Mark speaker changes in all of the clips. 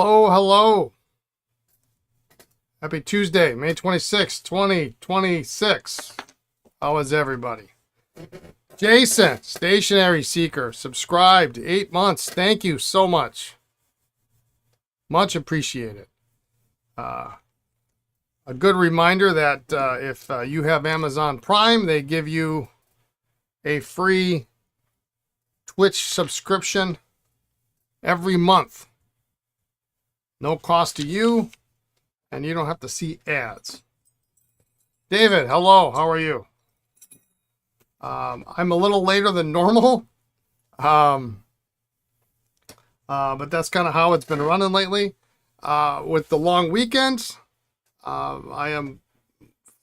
Speaker 1: Hello, hello. Happy Tuesday, May 26th, 2026. How is everybody? Jason, Stationary Seeker, subscribed, 8 months. Thank you so much. Much appreciated. A good reminder that if you have Amazon Prime, they give you a free Twitch subscription every month. No cost to you, and you don't have to see ads. David, hello. How are you? I'm a little later than normal, but that's kind of how it's been running lately. With the long weekends, I am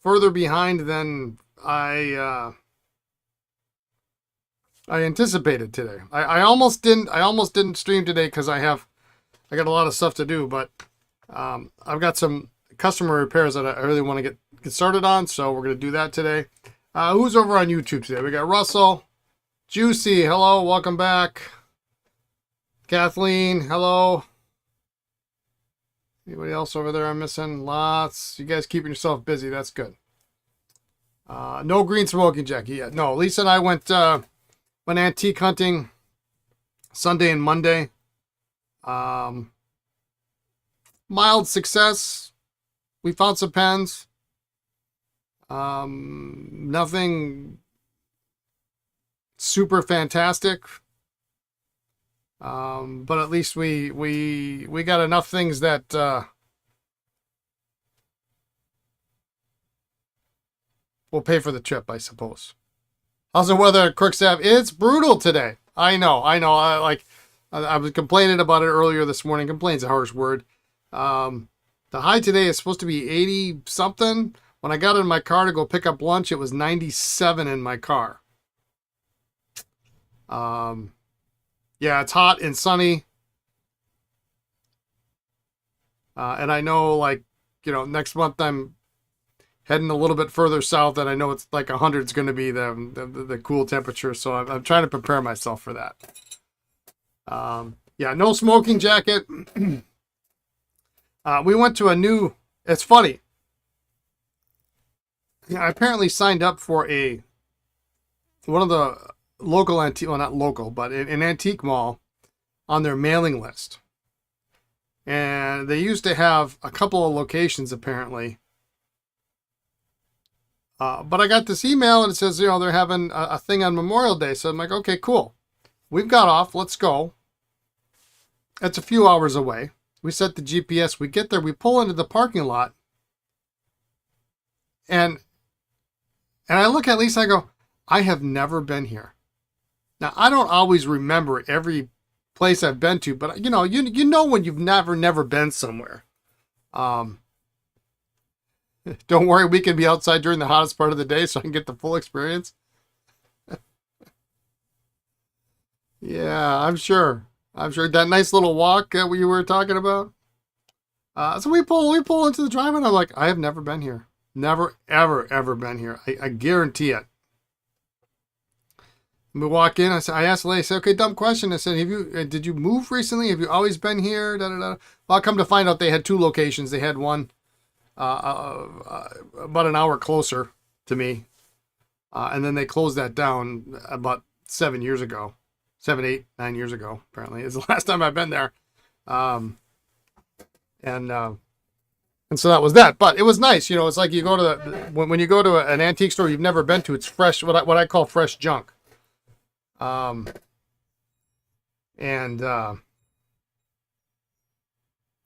Speaker 1: further behind than I anticipated today. I almost didn't stream today because I got a lot of stuff to do, but I've got some customer repairs that I really want to get started on, so we're going to do that today. Who's over on YouTube today? We got Russell, Juicy, hello, welcome back. Kathleen, hello. Anybody else over there I'm missing? Lots. You guys keeping yourself busy. That's good. No green smoking jacket yet. No, Lisa and I went antique hunting Sunday and Monday. Mild success. We found some pens. Nothing super fantastic. But at least we got enough things that will pay for the trip, I suppose. How's the weather at Crookstaff? It's brutal today. I know. I was complaining about it earlier this morning. Complain's a harsh word. The high today is supposed to be 80 something. When I got in my car to go pick up lunch, it was 97 in my car. Yeah, it's hot and sunny. And I know, next month I'm heading a little bit further south, and I know it's like 100 is going to be the cool temperature. So I'm trying to prepare myself for that. Yeah, no smoking jacket. We went to it's funny. I apparently signed up for one of the local antique, well, not local, but an antique mall on their mailing list. And they used to have a couple of locations apparently. But I got this email and it says, they're having a thing on Memorial Day. So I'm like, okay, cool. We've got off. Let's go. It's a few hours away. We set the GPS. We get there. We pull into the parking lot. And I look at Lisa. I go, I have never been here. Now, I don't always remember every place I've been to, but you know when you've never been somewhere. Don't worry, we can be outside during the hottest part of the day so I can get the full experience. Yeah, I'm sure. That nice little walk that you were talking about. So we pull into the drive, and I'm like, I have never been here. Never, ever been here. I guarantee it. We walk in. I asked the lady. I said, "Okay, dumb question." I said, did you move recently? Have you always been here?" Da, da, da. Well, I come to find out they had two locations. They had one about an hour closer to me, and then they closed that down about 7 years ago. 7, 8, 9 years ago. Apparently, is the last time I've been there. And so that was that. But it was nice. It's like you go to when you go to an antique store you've never been to. It's fresh. What I call fresh junk. It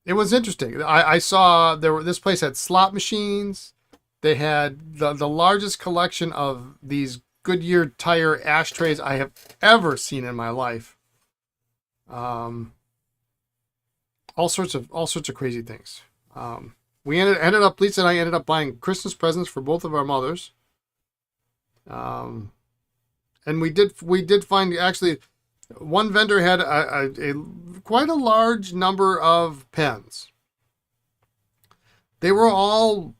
Speaker 1: was interesting. I saw this place had slot machines. They had the largest collection of these Goodyear tire ashtrays I have ever seen in my life. All sorts of crazy things. We ended up, Lisa and I ended up buying Christmas presents for both of our mothers. And we did find, actually, one vendor had quite a large number of pens. They were all,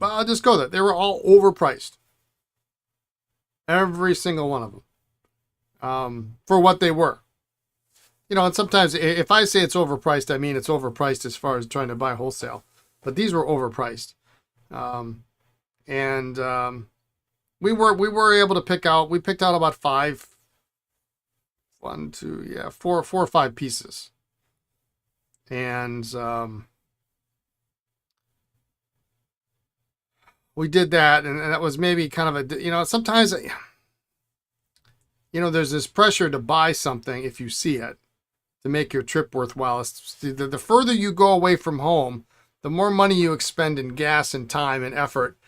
Speaker 1: I'll just go there. They were all overpriced. Every single one of them. For what they were. You know, and sometimes if I say it's overpriced, I mean it's overpriced as far as trying to buy wholesale. But these were overpriced. Um, and we were able to we picked out about four or five pieces. And we did that, and that was maybe kind of sometimes, there's this pressure to buy something if you see it to make your trip worthwhile. The further you go away from home, the more money you expend in gas and time and effort,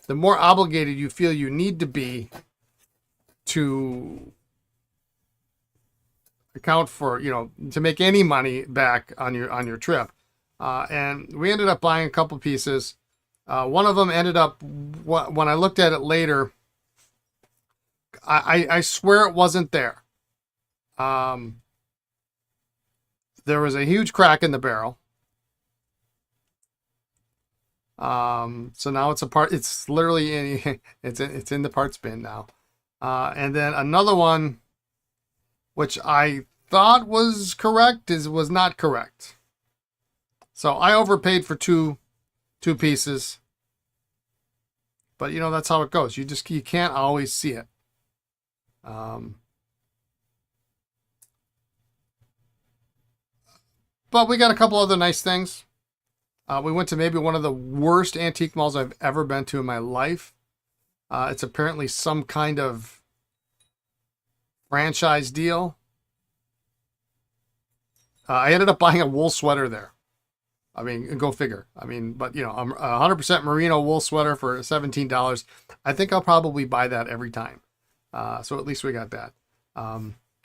Speaker 1: the more obligated you feel you need to be to account for, to make any money back on your trip. And we ended up buying a couple pieces. One of them ended up, when I looked at it later, I swear it wasn't there. There was a huge crack in the barrel. So now it's literally it's in the parts bin now. And then another one, which I thought was correct, was not correct. So I overpaid for two pieces. But that's how it goes. You can't always see it. But we got a couple other nice things. We went to maybe one of the worst antique malls I've ever been to in my life. It's apparently some kind of franchise deal. I ended up buying a wool sweater there. I mean, go figure. I mean, but a 100% merino wool sweater for $17. I think I'll probably buy that every time. So at least we got that.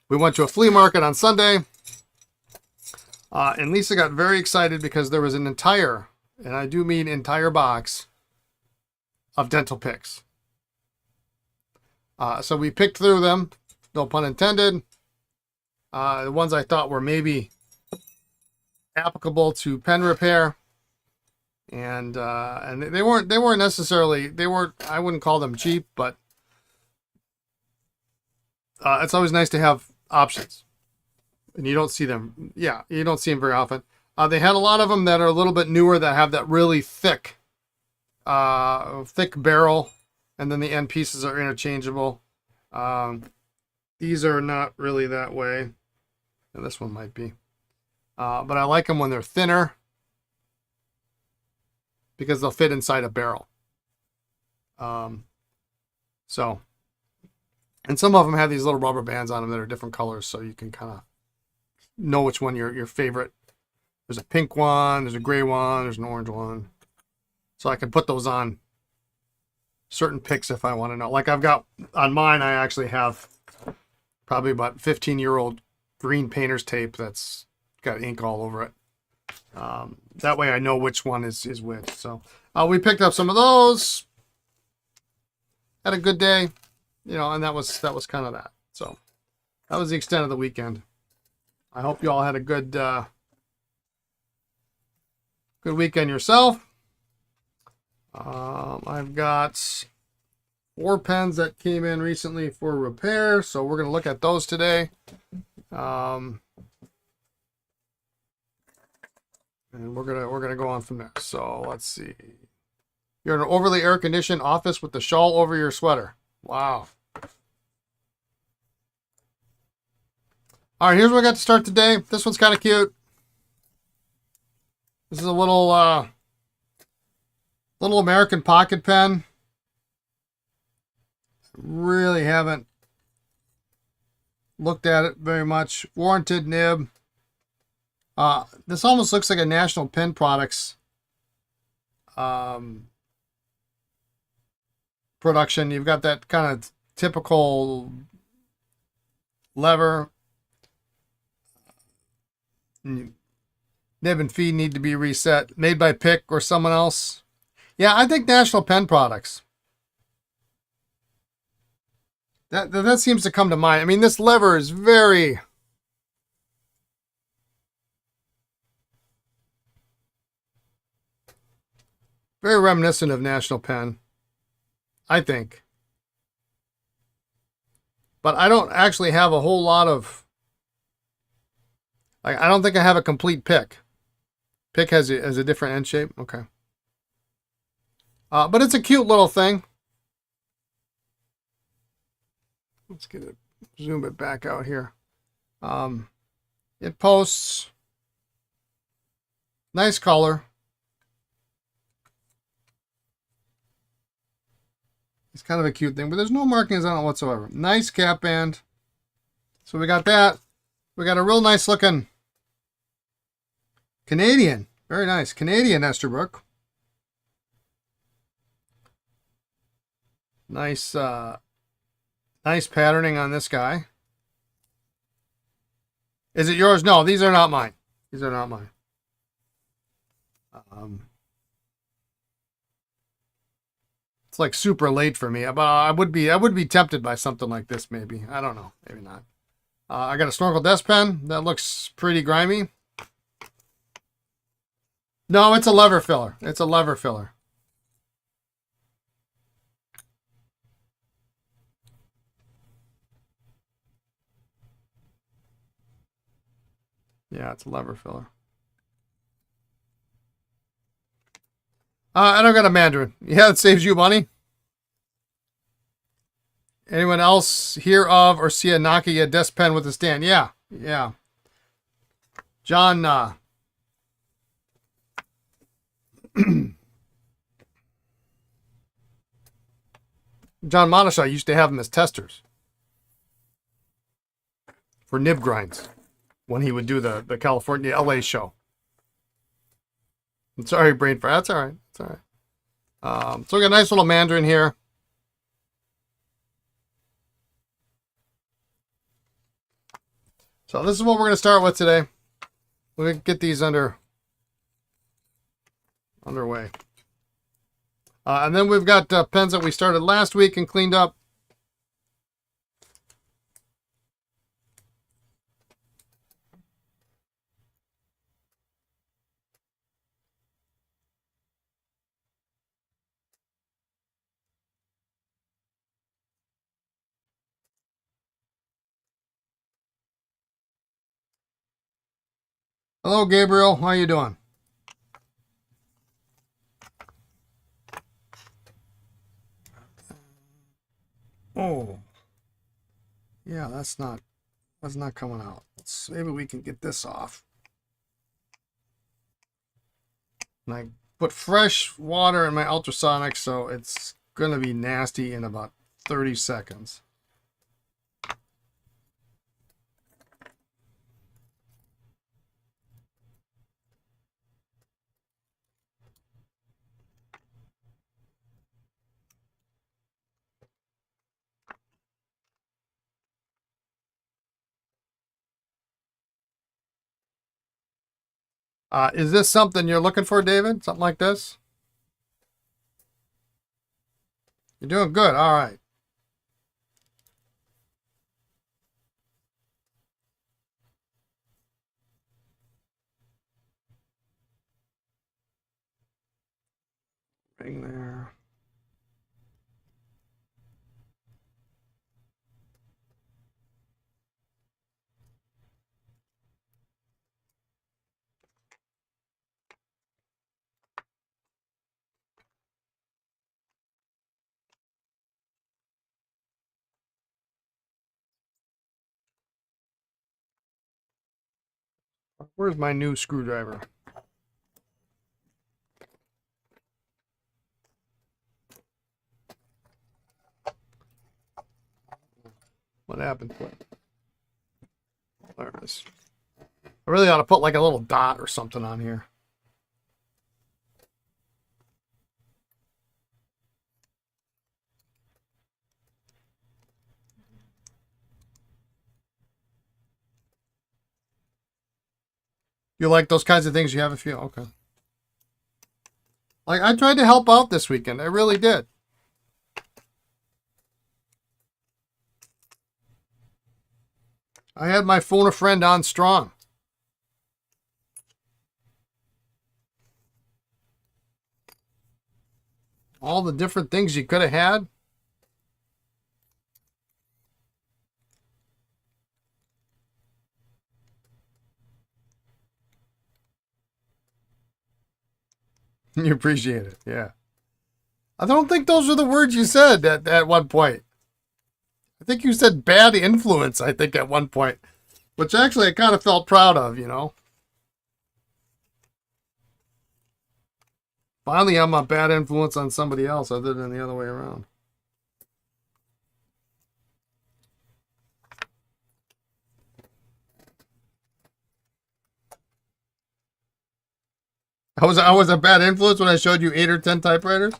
Speaker 1: We went to a flea market on Sunday. And Lisa got very excited because there was an entire, and I do mean entire box of dental picks. So we picked through them, no pun intended. The ones I thought were maybe applicable to pen repair, and they weren't necessarily, I wouldn't call them cheap, but it's always nice to have options. And you don't see them. Yeah, you don't see them very often. They had a lot of them that are a little bit newer that have that really thick barrel, and then the end pieces are interchangeable. These are not really that way. And this one might be. But I like them when they're thinner because they'll fit inside a barrel. So, and some of them have these little rubber bands on them that are different colors, so you can kind of know which one your favorite. There's a pink one, there's a gray one, there's an orange one. So I can put those on certain picks if I want to know. Like I've got on mine, I actually have probably about 15-year-old green painter's tape that's got ink all over it. That way I know which one is which. So we picked up some of those. Had a good day, and that was kind of that. So that was the extent of the weekend. I hope you all had a good weekend yourself. I've got 4 pens that came in recently for repair, so we're going to look at those today. And we're gonna go on from there. So let's see. You're in an overly air-conditioned office with the shawl over your sweater. Wow. All right, here's what I got to start today. This one's kind of cute. This is a little American pocket pen. Really haven't looked at it very much. Warranted nib. This almost looks like a National Pen Products production. You've got that kind of typical lever. Nib and feed need to be reset. Made by Pick or someone else. Yeah, I think National Pen Products. That seems to come to mind. I mean, this lever is very reminiscent of National Pen, I think. But I don't actually have a whole lot of I don't think I have a complete pick. Pick has a different end shape. Okay. But it's a cute little thing. Let's get it, zoom it back out here. It posts. Nice color. It's kind of a cute thing, but there's no markings on it whatsoever. Nice cap band. So we got that. We got a real nice looking Canadian. Very nice. Canadian Esterbrook. Nice, nice patterning on this guy. Is it yours? No, these are not mine. These are not mine. It's like super late for me, but I would be tempted by something like this maybe. I don't know, maybe not. I got a snorkel desk pen that looks pretty grimy. No, it's a lever filler. It's a lever filler. Yeah, it's a lever filler. I don't got a Mandarin. Yeah, it saves you money. Anyone else hear of or see a Nokia desk pen with a stand? Yeah, yeah. John, John Monishaw used to have them as testers for nib grinds when he would do the California LA show. I'm sorry, brain fry. That's all right. That's all right. So we got a nice little Mandarin here. So this is what we're going to start with today. We're going to get these underway. And then we've got pens that we started last week and cleaned up. Hello, Gabriel. How you doing? Oh, yeah, that's not coming out. Maybe we can get this off. And I put fresh water in my ultrasonic, so it's gonna be nasty in about 30 seconds. Is this something you're looking for, David? Something like this? You're doing good. All right. Ring there. Where's my new screwdriver? What happened to it? There it is. I really ought to put like a little dot or something on here. You like those kinds of things? You have a few? Okay. Like, I tried to help out this weekend. I really did. I had my phone a friend on strong. All the different things you could have had. You appreciate it, yeah. I don't think those are the words you said at one point. I think you said bad influence, I think, at one point. Which actually I kind of felt proud of, you know. Finally, I'm a bad influence on somebody else other than the other way around. I was a bad influence when I showed you 8 or 10 typewriters?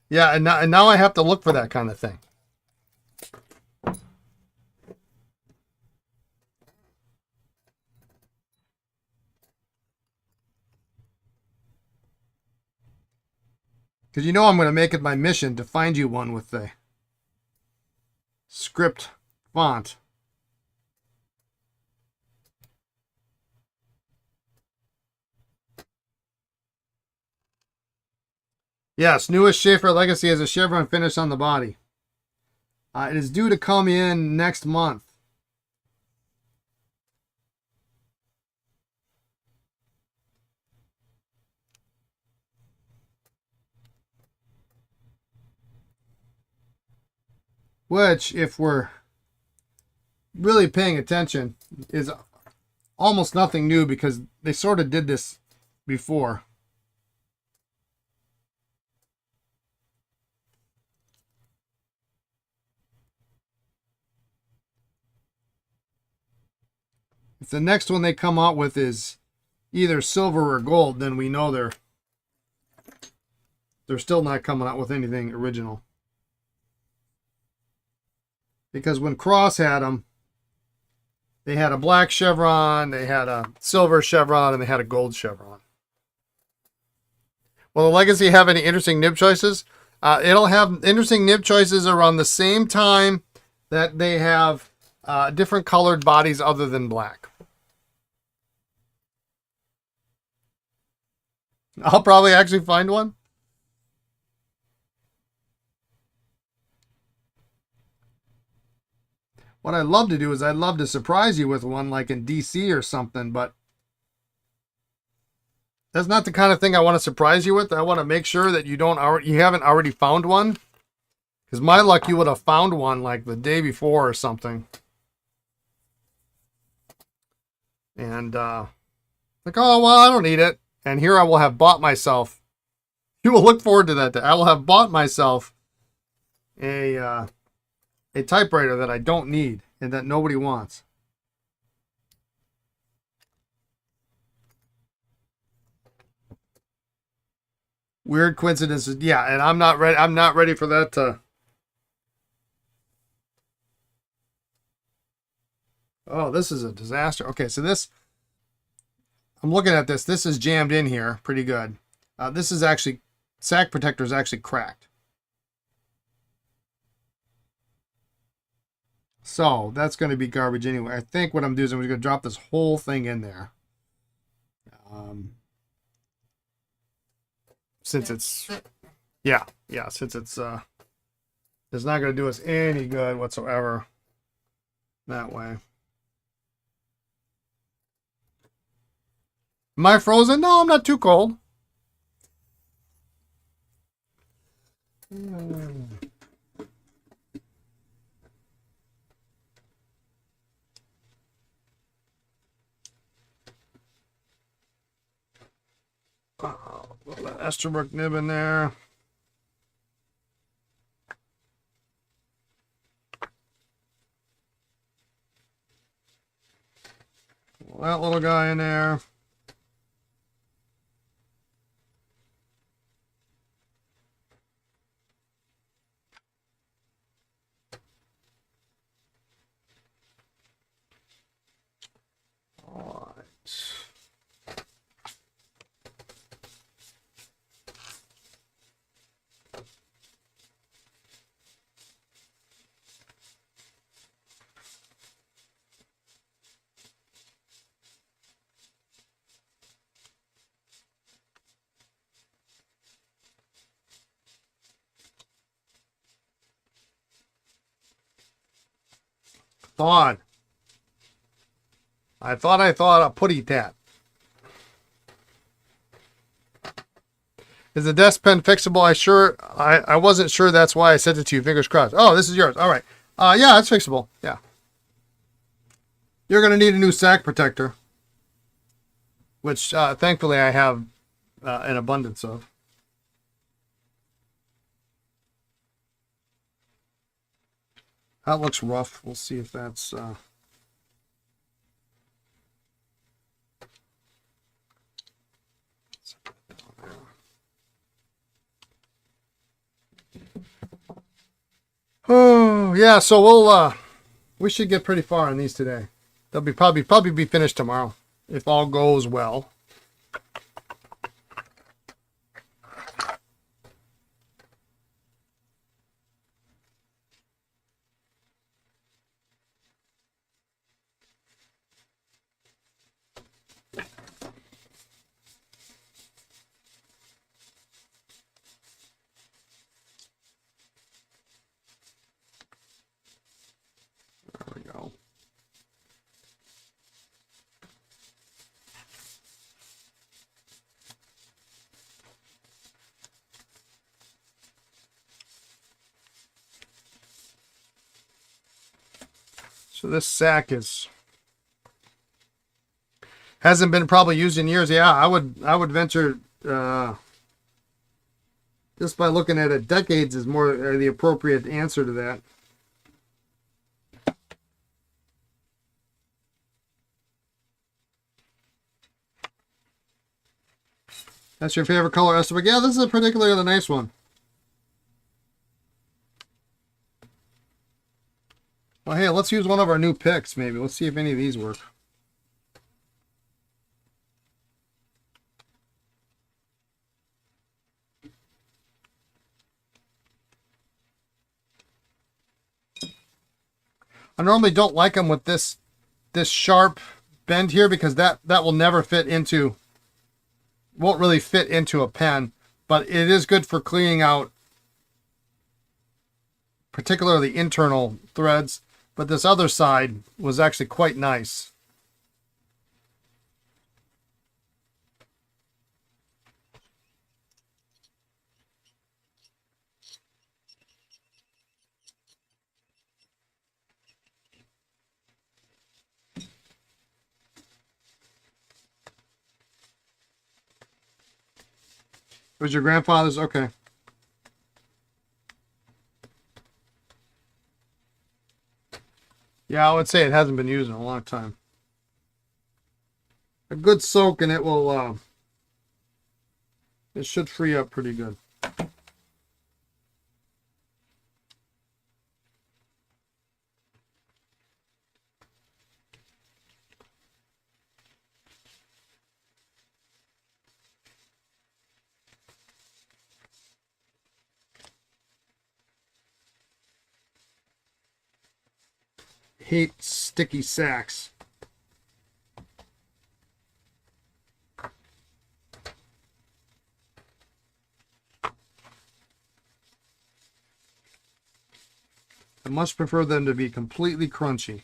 Speaker 1: Yeah, and now I have to look for that kind of thing. Because you know I'm going to make it my mission to find you one with the script font. Yes, newest Schaefer Legacy has a chevron finish on the body. It is due to come in next month. Which, if we're really paying attention, is almost nothing new because they sort of did this before. If the next one they come out with is either silver or gold, then we know they're still not coming out with anything original. Because when Cross had them, they had a black chevron, they had a silver chevron, and they had a gold chevron. Will the Legacy have any interesting nib choices? It'll have interesting nib choices around the same time that they have different colored bodies other than black. I'll probably actually find one. What I'd love to do is I'd love to surprise you with one like in DC or something, but that's not the kind of thing I want to surprise you with. I want to make sure that you haven't already found one. Because my luck, you would have found one like the day before or something. And like, oh, well, I don't need it. And here I will have bought myself. You will look forward to that day. I will have bought myself a typewriter that I don't need and that nobody wants. Weird coincidences. Yeah, and I'm not ready. I'm not ready for that to. Oh, this is a disaster. Okay, so this. I'm looking at this. This is jammed in here pretty good. This is actually. Sack protector is actually cracked. So that's going to be garbage anyway. I think what I'm doing is I'm going to drop this whole thing in there. Since it's, yeah, since it's not going to do us any good whatsoever that way. Am I frozen? No, I'm not too cold. Put that Esterbrook nib in there. Put that little guy in there. All right. Thawed. I thought a putty tat. Is the desk pen fixable? I wasn't sure. That's why I sent it to you. Fingers crossed. Oh, this is yours. All right. Yeah, it's fixable. Yeah. You're going to need a new sack protector, which thankfully I have an abundance of. That looks rough. We'll see if that's... Oh, yeah, so we should get pretty far on these today. They'll be probably be finished tomorrow, if all goes well. There we go. So this sack hasn't been probably used in years. Yeah, I would venture just by looking at it, decades is more the appropriate answer to that. That's your favorite color, Esterbrook? Yeah, this is a particularly nice one. Well, hey, let's use one of our new picks, maybe. Let's see if any of these work. I normally don't like them with this sharp bend here because that will never fit into, won't really fit into a pen, but it is good for cleaning out particularly internal threads. But this other side was actually quite nice. It was your grandfather's? Okay. Yeah, I would say it hasn't been used in a long time. A good soak and it will, it should free up pretty good. Hate sticky sacks. I much prefer them to be completely crunchy.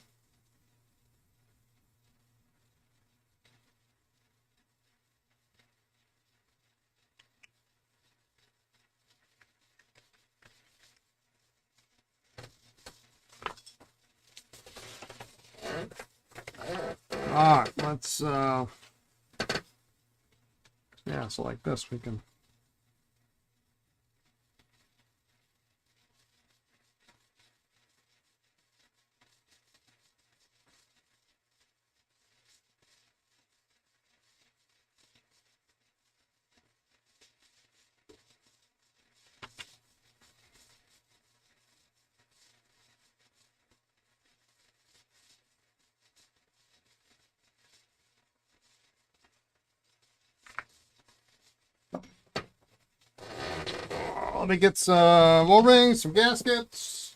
Speaker 1: All right, let's, yeah, so like this we can. Let me get some O-rings, some gaskets.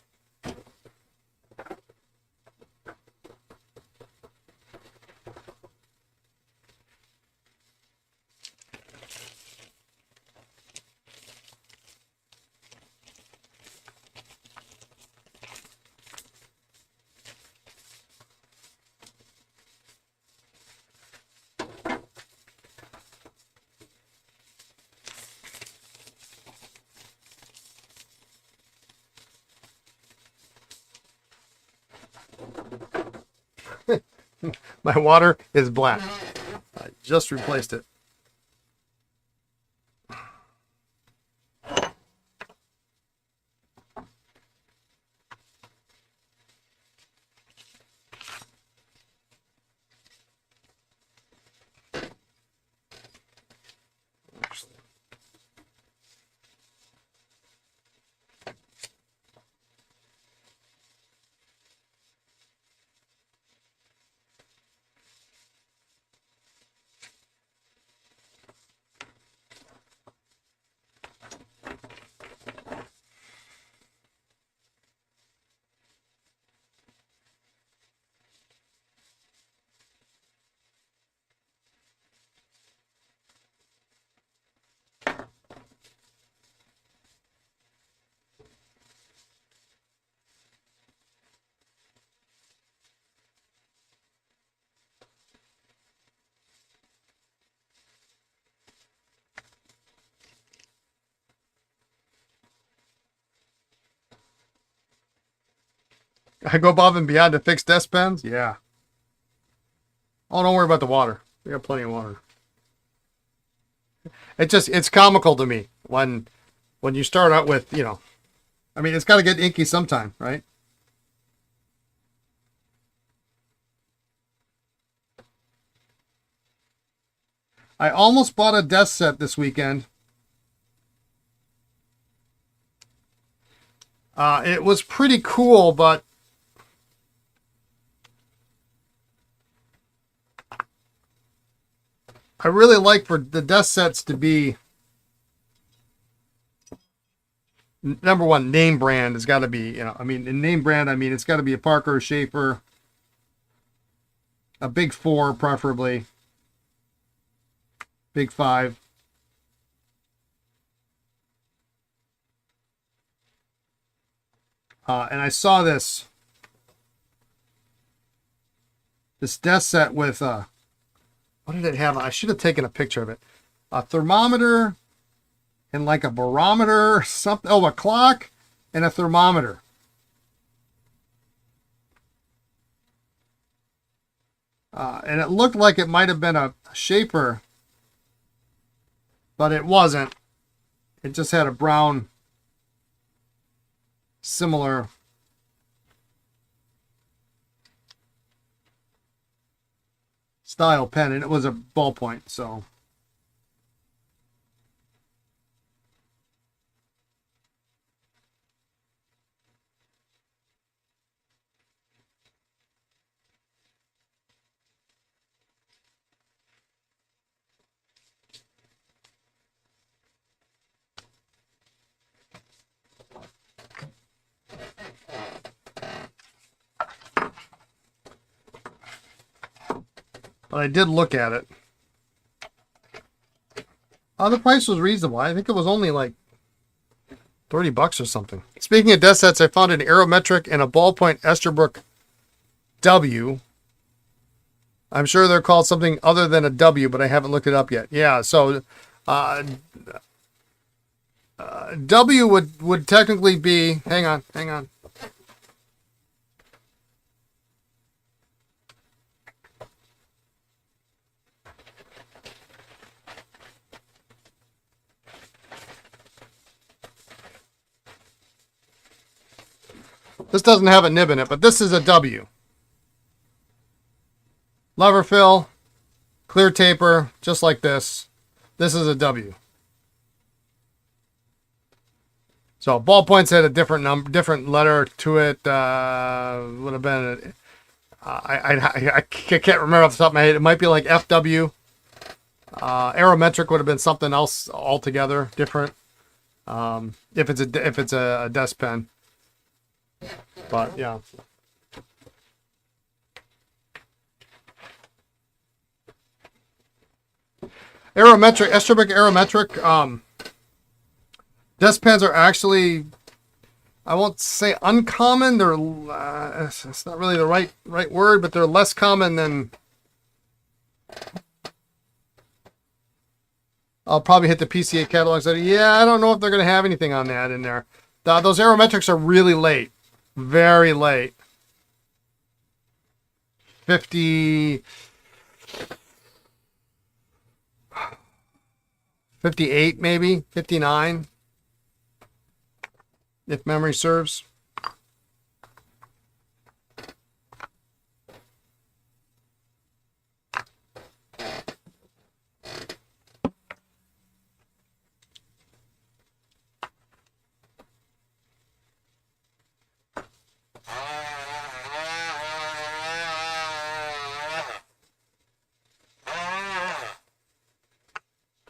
Speaker 1: My water is black. I just replaced it. I go above and beyond to fix desk pens? Yeah. Oh, don't worry about the water. We got plenty of water. It's comical to me when you start out with, I mean, it's got to get inky sometime, right? I almost bought a desk set this weekend. It was pretty cool, but I really like for the desk sets to be, number one, name brand has got to be, I mean, in name brand, I mean, it's got to be a Parker, Schaefer, a Big 4 preferably, Big 5. And I saw this desk set with, what did it have? I should have taken a picture of it. A thermometer and like a barometer, something. Oh, a clock and a thermometer. And it looked like it might have been a Schaefer, but it wasn't. It just had a brown, similar style pen, and it was a ballpoint, so. But I did look at it. The price was reasonable. I think it was only like $30 or something. Speaking of desk sets, I found an Aerometric and a ballpoint Esterbrook W. I'm sure they're called something other than a W, but I haven't looked it up yet. Yeah, so W would technically be, hang on. This doesn't have a nib in it, but this is a W. Lever fill, clear taper, just like this. This is a W. So ballpoints had a different letter to it. Would have been, I can't remember off the top of my head. It might be like FW. Aerometric would have been something else altogether different. If it's a desk pen. But yeah. Aerometric, Esterbrook Aerometric, desk pens are actually, I won't say uncommon. They're, it's not really the right word, but they're less common than, I'll probably hit the PCA catalog and say, yeah, I don't know if they're going to have anything on that in there. Those Aerometrics are really late. Very late. 58 maybe, 59, if memory serves.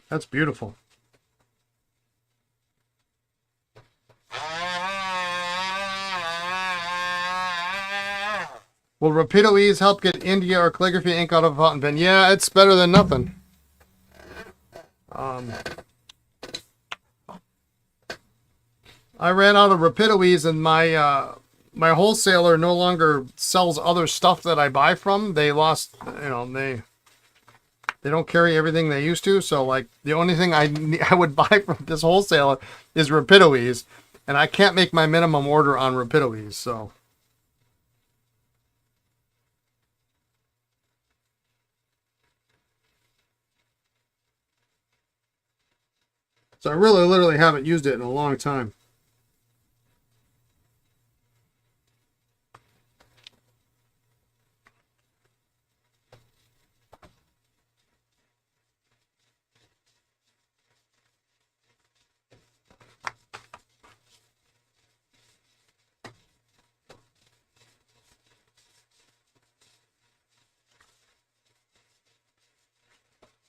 Speaker 1: That's beautiful. Will Rapido Ease help get India or calligraphy ink out of a fountain pen? Yeah, it's better than nothing. I ran out of Rapido Ease, and my my wholesaler no longer sells other stuff that I buy from. They lost, you know, they don't carry everything they used to. So like the only thing I would buy from this wholesaler is Rapido Ease, and I can't make my minimum order on Rapido Ease. So I really literally haven't used it in a long time.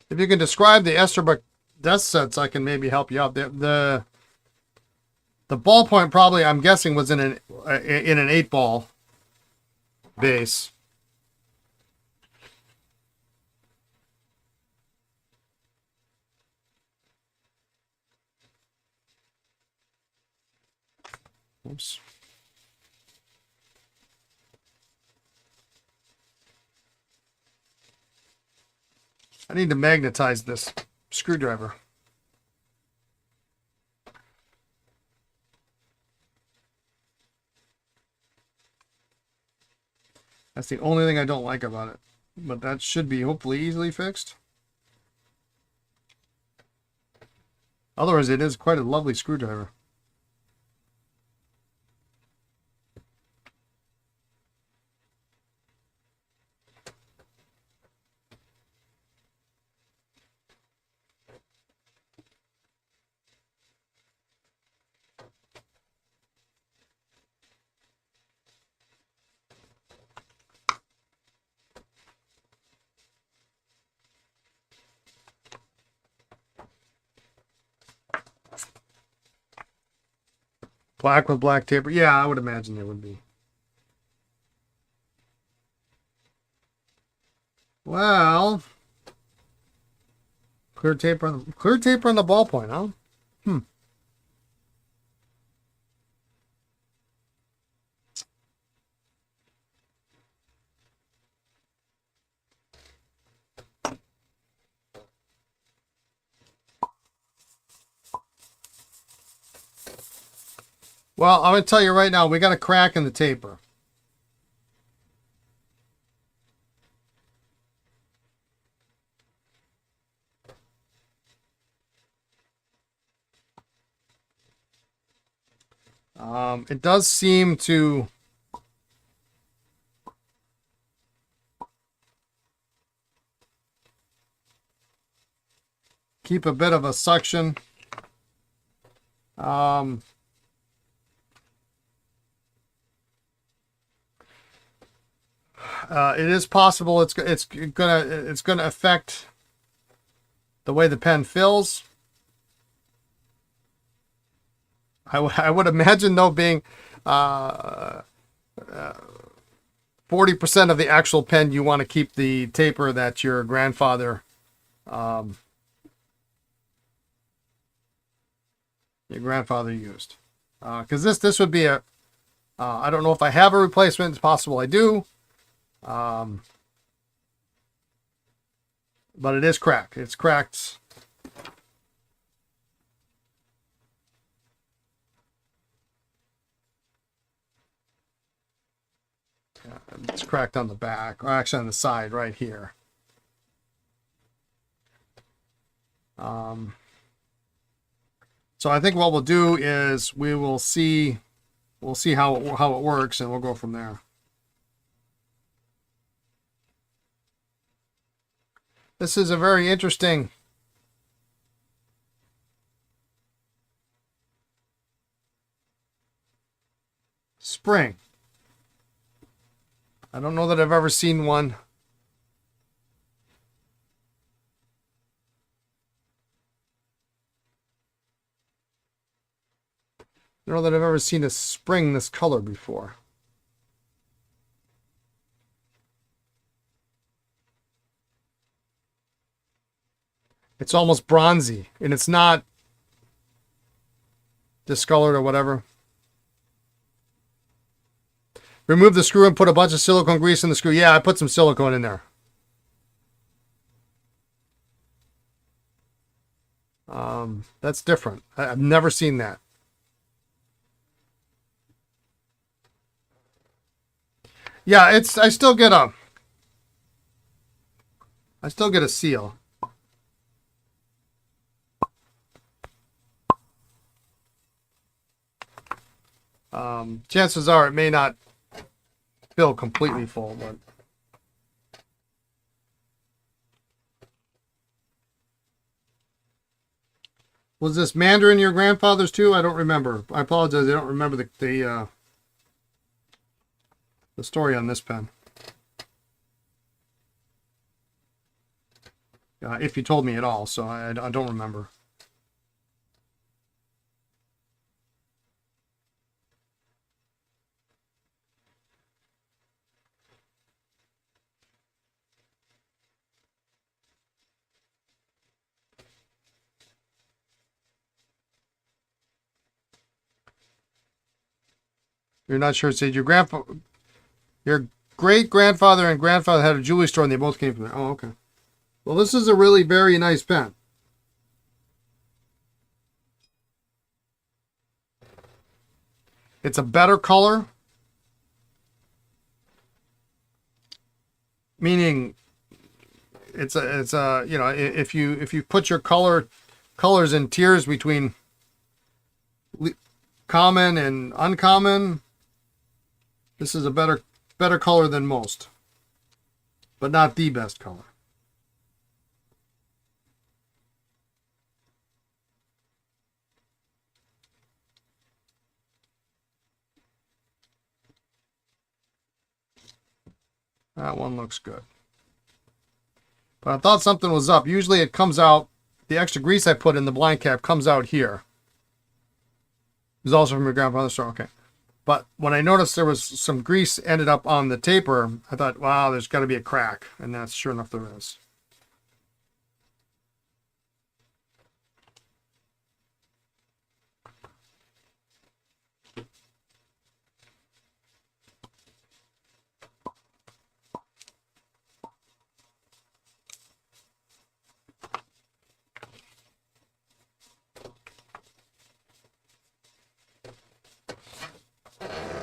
Speaker 1: If you can describe the Esterbrook desk sets, I can maybe help you out. The ballpoint probably, I'm guessing, was in an 8-ball base. Oops. I need to magnetize this screwdriver. That's the only thing I don't like about it. But that should be hopefully easily fixed. Otherwise, it is quite a lovely screwdriver. Black with black taper. Yeah, I would imagine there would be. Well, clear taper on the ballpoint, huh? Well, I'm going to tell you right now, we got a crack in the taper. It does seem to keep a bit of a suction. It is possible it's gonna affect the way the pen fills. I would imagine, though, being 40% of the actual pen, you want to keep the taper that your grandfather used, because this would be a I don't know if I have a replacement. It's possible I do, but it is cracked. It's cracked. It's cracked on the back, or actually on the side right here. So I think what we'll do is we'll see how it works, and we'll go from there. This is a very interesting spring. I don't know that I've ever seen one I don't know that I've ever seen a spring this color before. It's almost bronzy, and it's not discolored or whatever. Remove the screw and put a bunch of silicone grease in the screw. Yeah, I put some silicone in there. That's different. I've never seen that. Yeah, I still get a seal. Chances are it may not fill completely full, but was this Mandarin your grandfather's too? I don't remember. I apologize. I don't remember the story on this pen. If you told me at all, so I don't remember. You're not sure. It said your great grandfather and grandfather had a jewelry store, and they both came from there. Oh, okay. Well, this is a really very nice pen. It's a better color, meaning it's a you know, if you put your colors in tiers between common and uncommon, this is a better color than most, but not the best color. That one looks good. But I thought something was up. Usually it comes out, the extra grease I put in the blind cap comes out here. It was also from your grandfather's store. Okay. But when I noticed there was some grease ended up on the taper, I thought, wow, there's got to be a crack. And that's sure enough there is.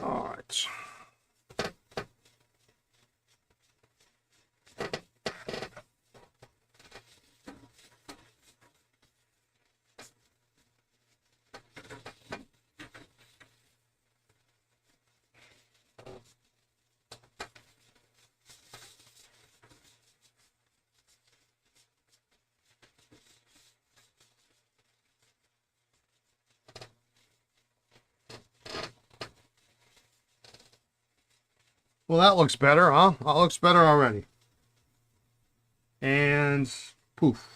Speaker 1: All right. Well, that looks better, huh? That looks better already. And poof.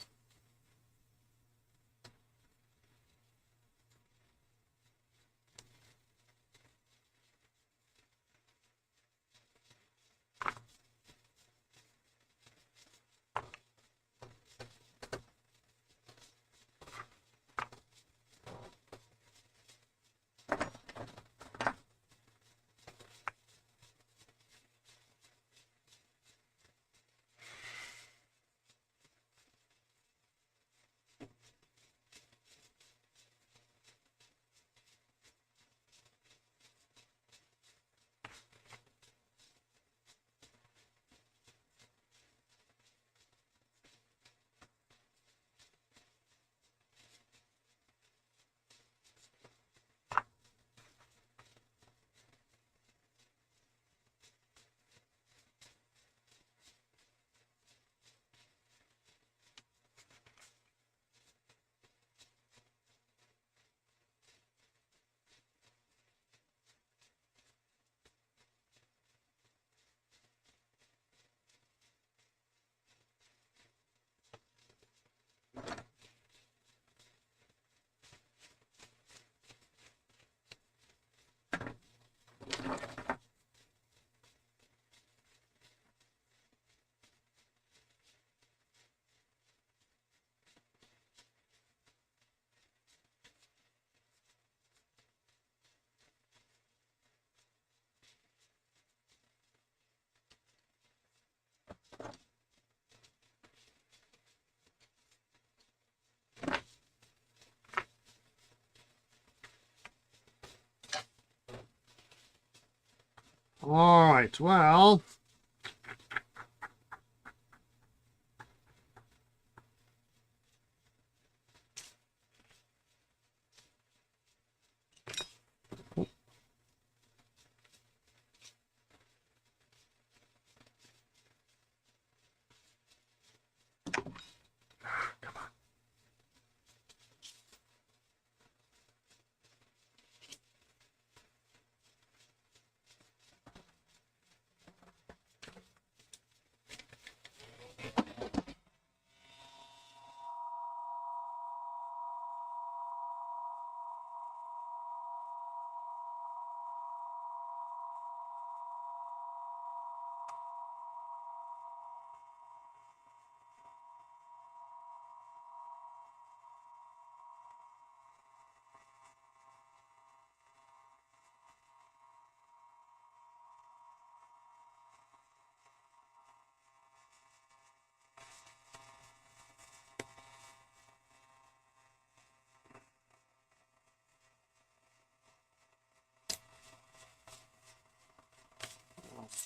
Speaker 1: All right, well,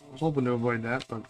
Speaker 1: I was hoping to avoid that, but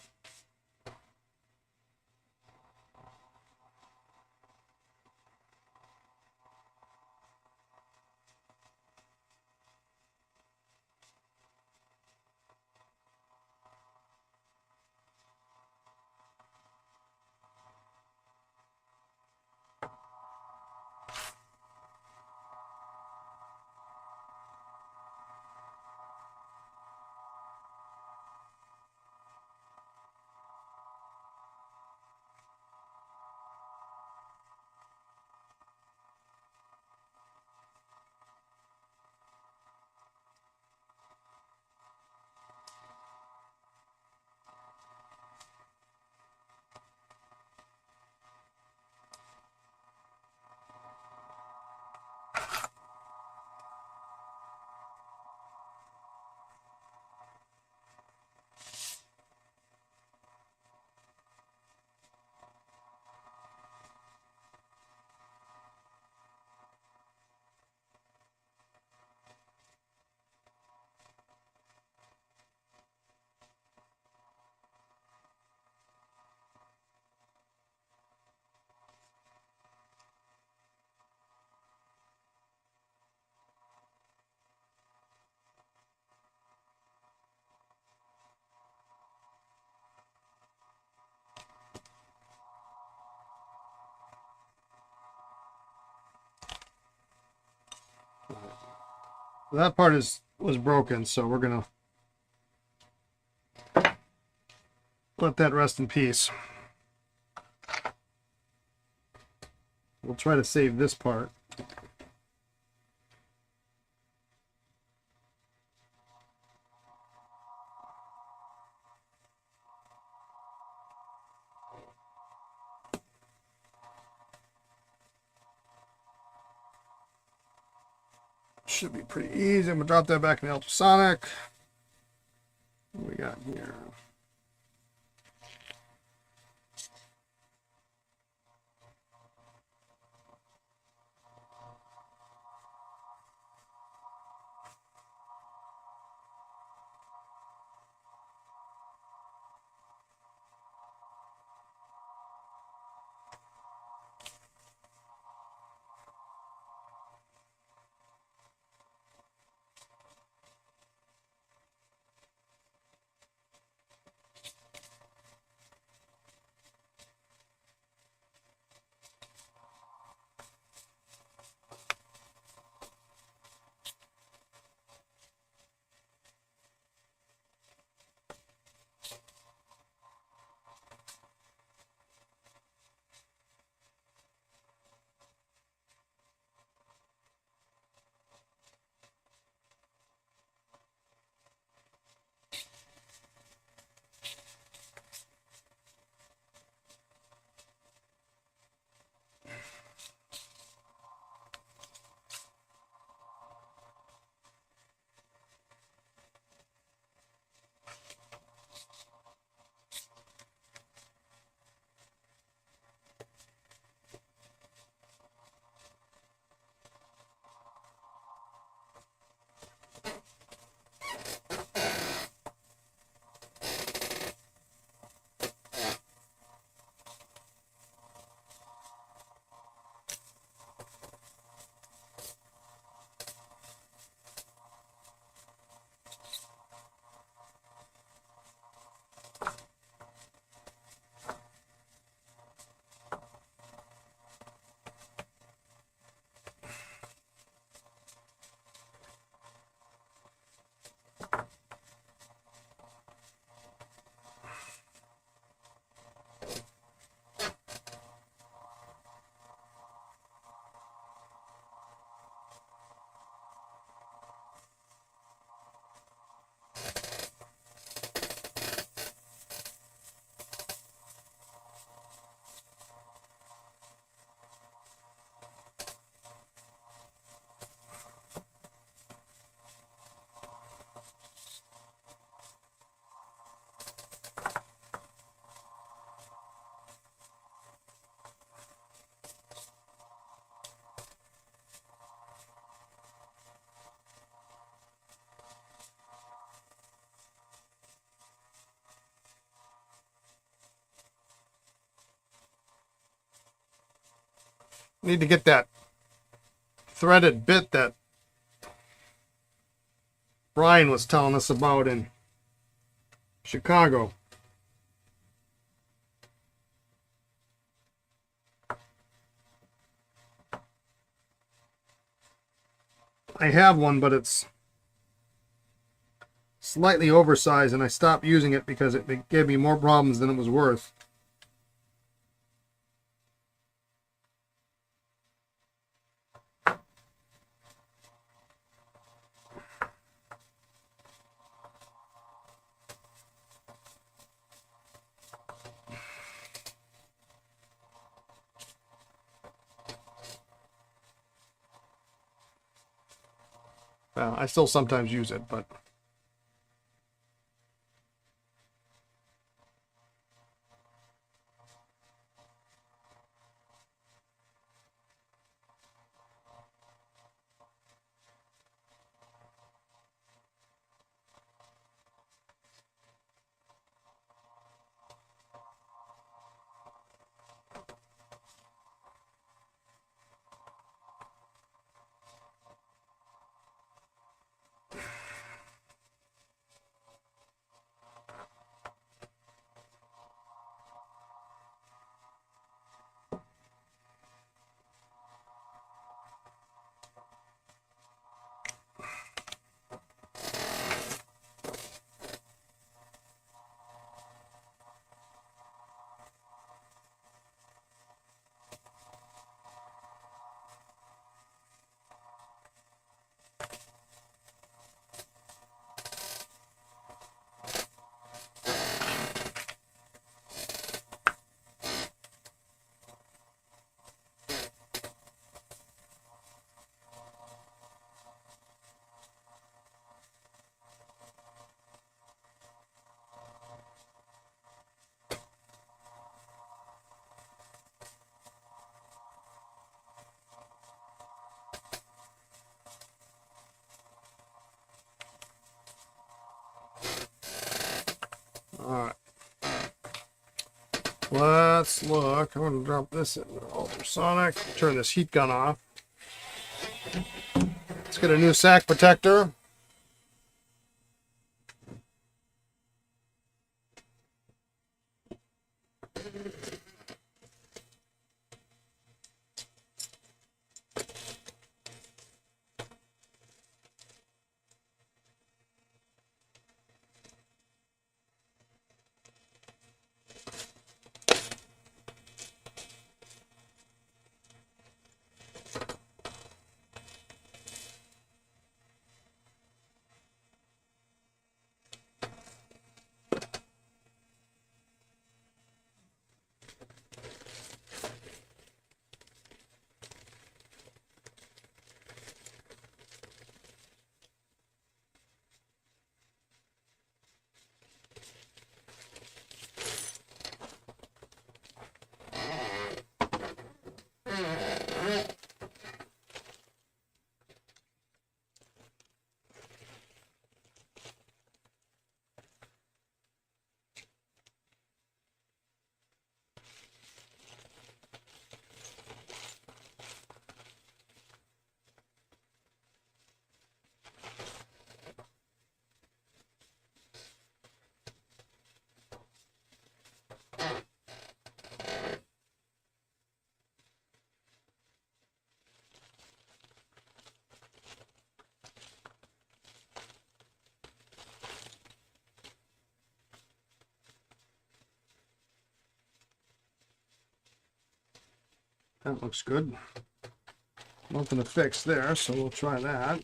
Speaker 1: that part was broken, so we're gonna let that rest in peace. We'll try to save this part. Should be pretty easy. I'm gonna drop that back in the ultrasonic. What we got here? Need to get that threaded bit that Brian was telling us about in Chicago. I have one, but it's slightly oversized, and I stopped using it because it gave me more problems than it was worth. I still sometimes use it, but all right. Let's look. I'm going to drop this in ultrasonic. Turn this heat gun off. Let's get a new sack protector. That looks good. Nothing to fix there, so we'll try that.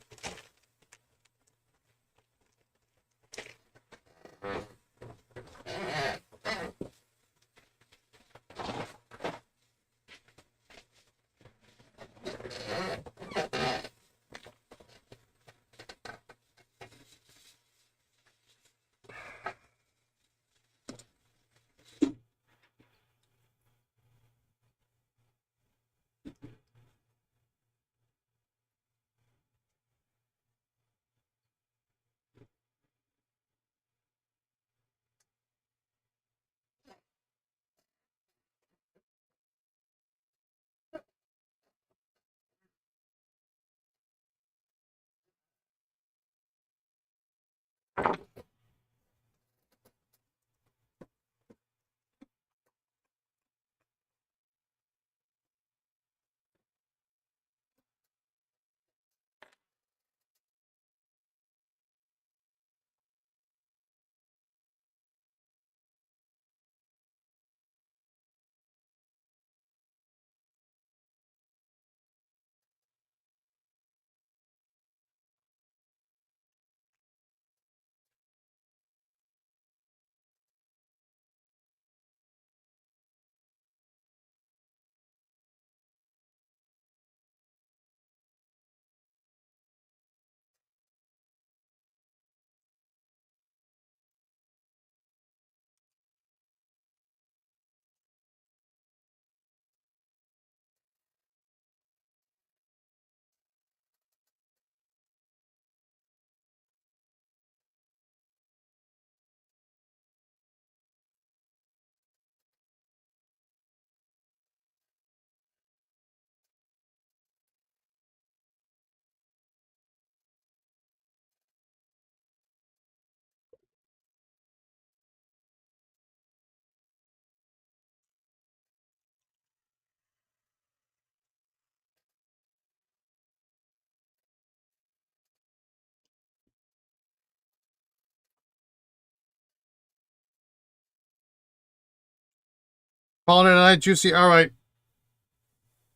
Speaker 1: Calling it a night, Juicy. All right.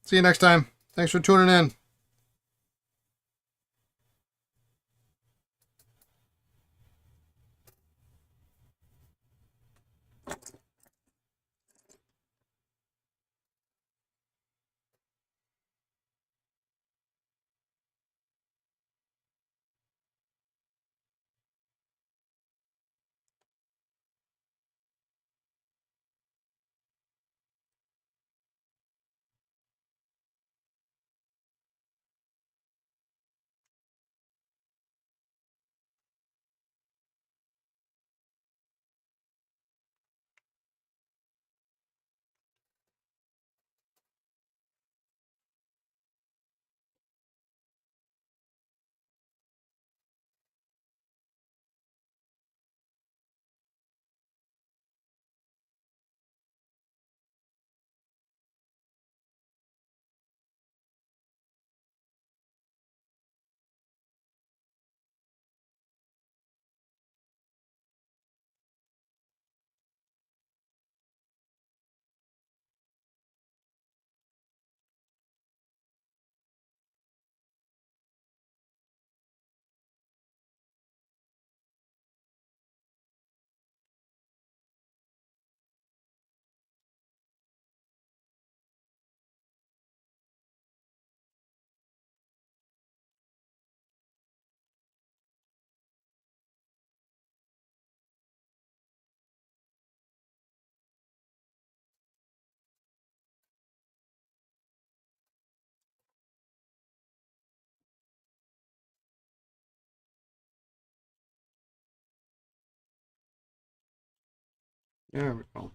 Speaker 1: See you next time. Thanks for tuning in. There we go.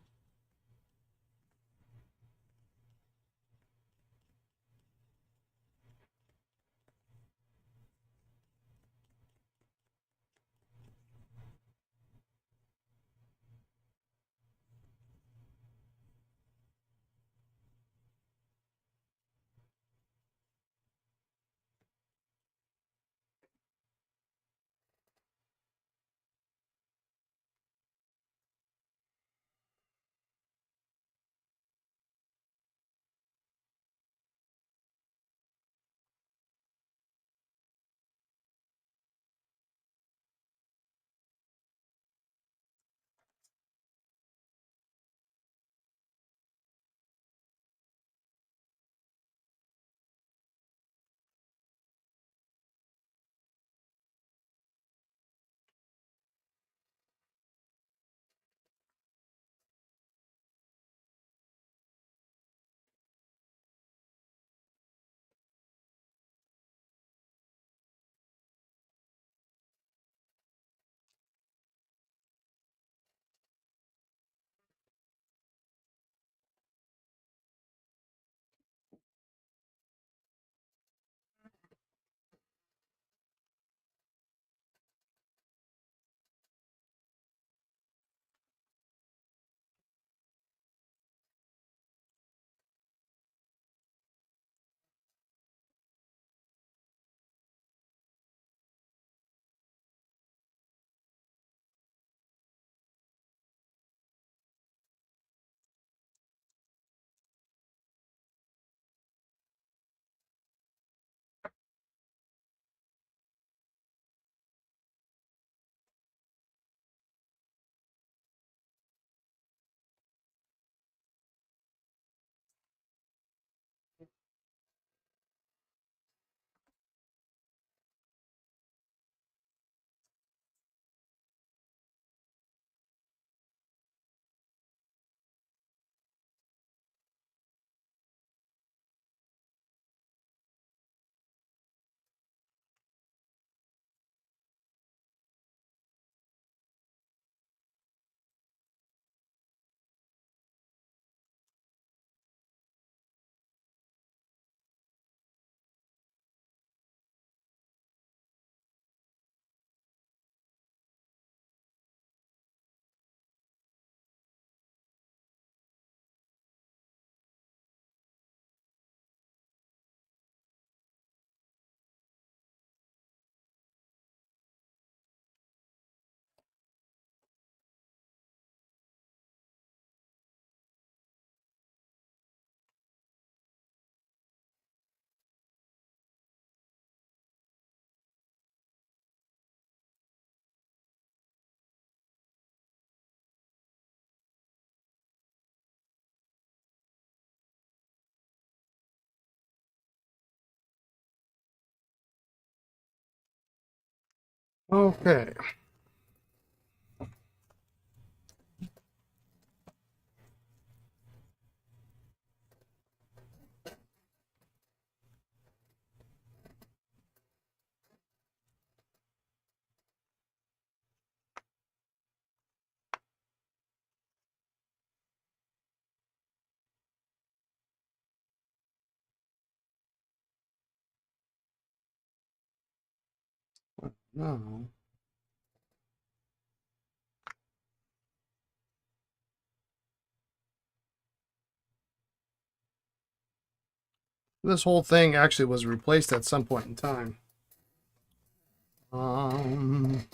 Speaker 1: Okay. No. This whole thing actually was replaced at some point in time. Um,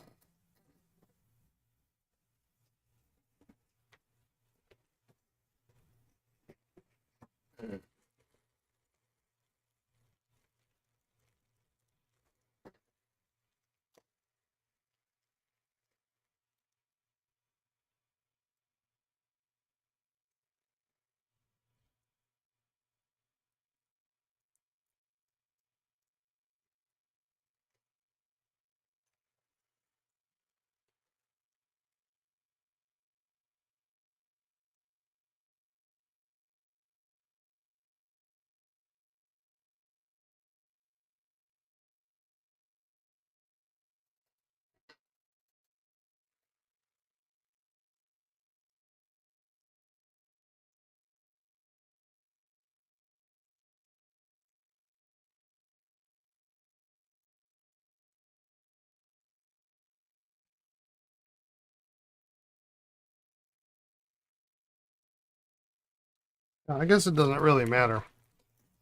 Speaker 1: I guess it doesn't really matter.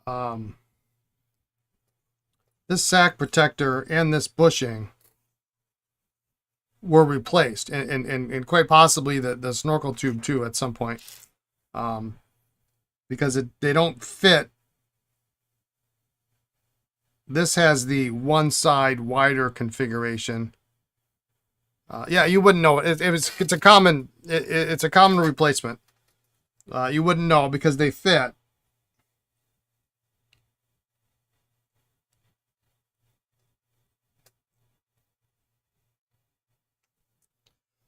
Speaker 1: Um, this sack protector and this bushing were replaced, and quite possibly the snorkel tube too at some point, because they don't fit. This has the one side wider configuration. Yeah, you wouldn't know it. It's a common it's a common replacement. You wouldn't know because they fit.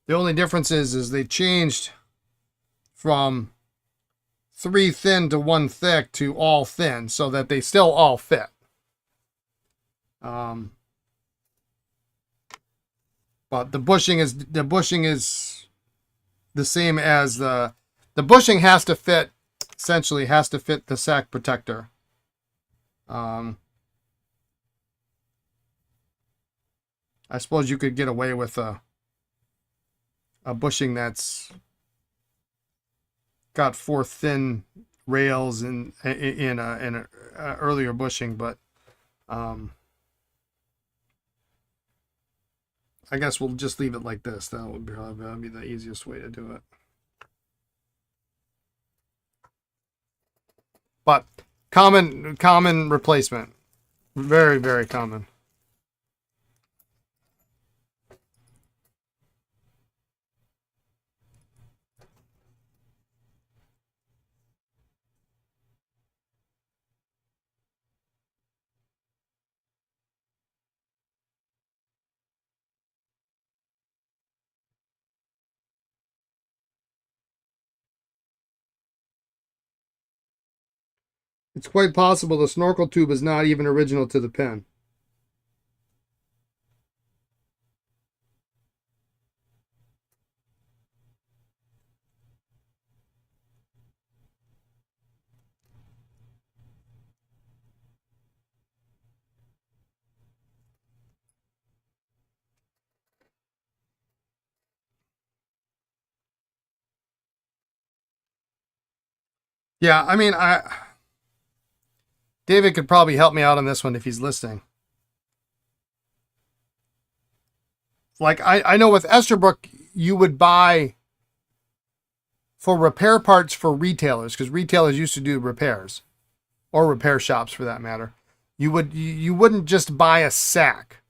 Speaker 1: The only difference is they changed from 3 thin to 1 thick to all thin, so that they still all fit. But the bushing is the same as the bushing has to fit, essentially has to fit the sack protector. I suppose you could get away with a bushing that's got 4 thin rails in a earlier bushing, but I guess we'll just leave it like this. That would be the easiest way to do it. But common replacement, very, very common. It's quite possible the snorkel tube is not even original to the pen. Yeah, I mean, David could probably help me out on this one if he's listening. Like I know with Esterbrook, you would buy for repair parts for retailers, because retailers used to do repairs, or repair shops for that matter. You wouldn't just buy a sack.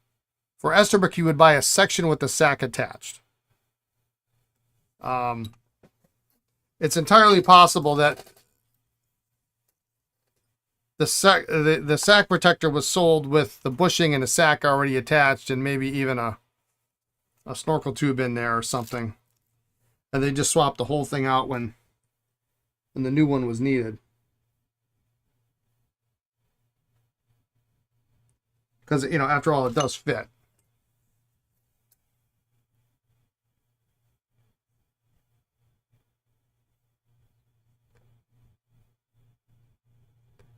Speaker 1: For Esterbrook, you would buy a section with the sack attached. It's entirely possible that the sack protector was sold with the bushing and a sack already attached, and maybe even a a snorkel tube in there or something. And they just swapped the whole thing out when the new one was needed. Because, you know, after all, it does fit.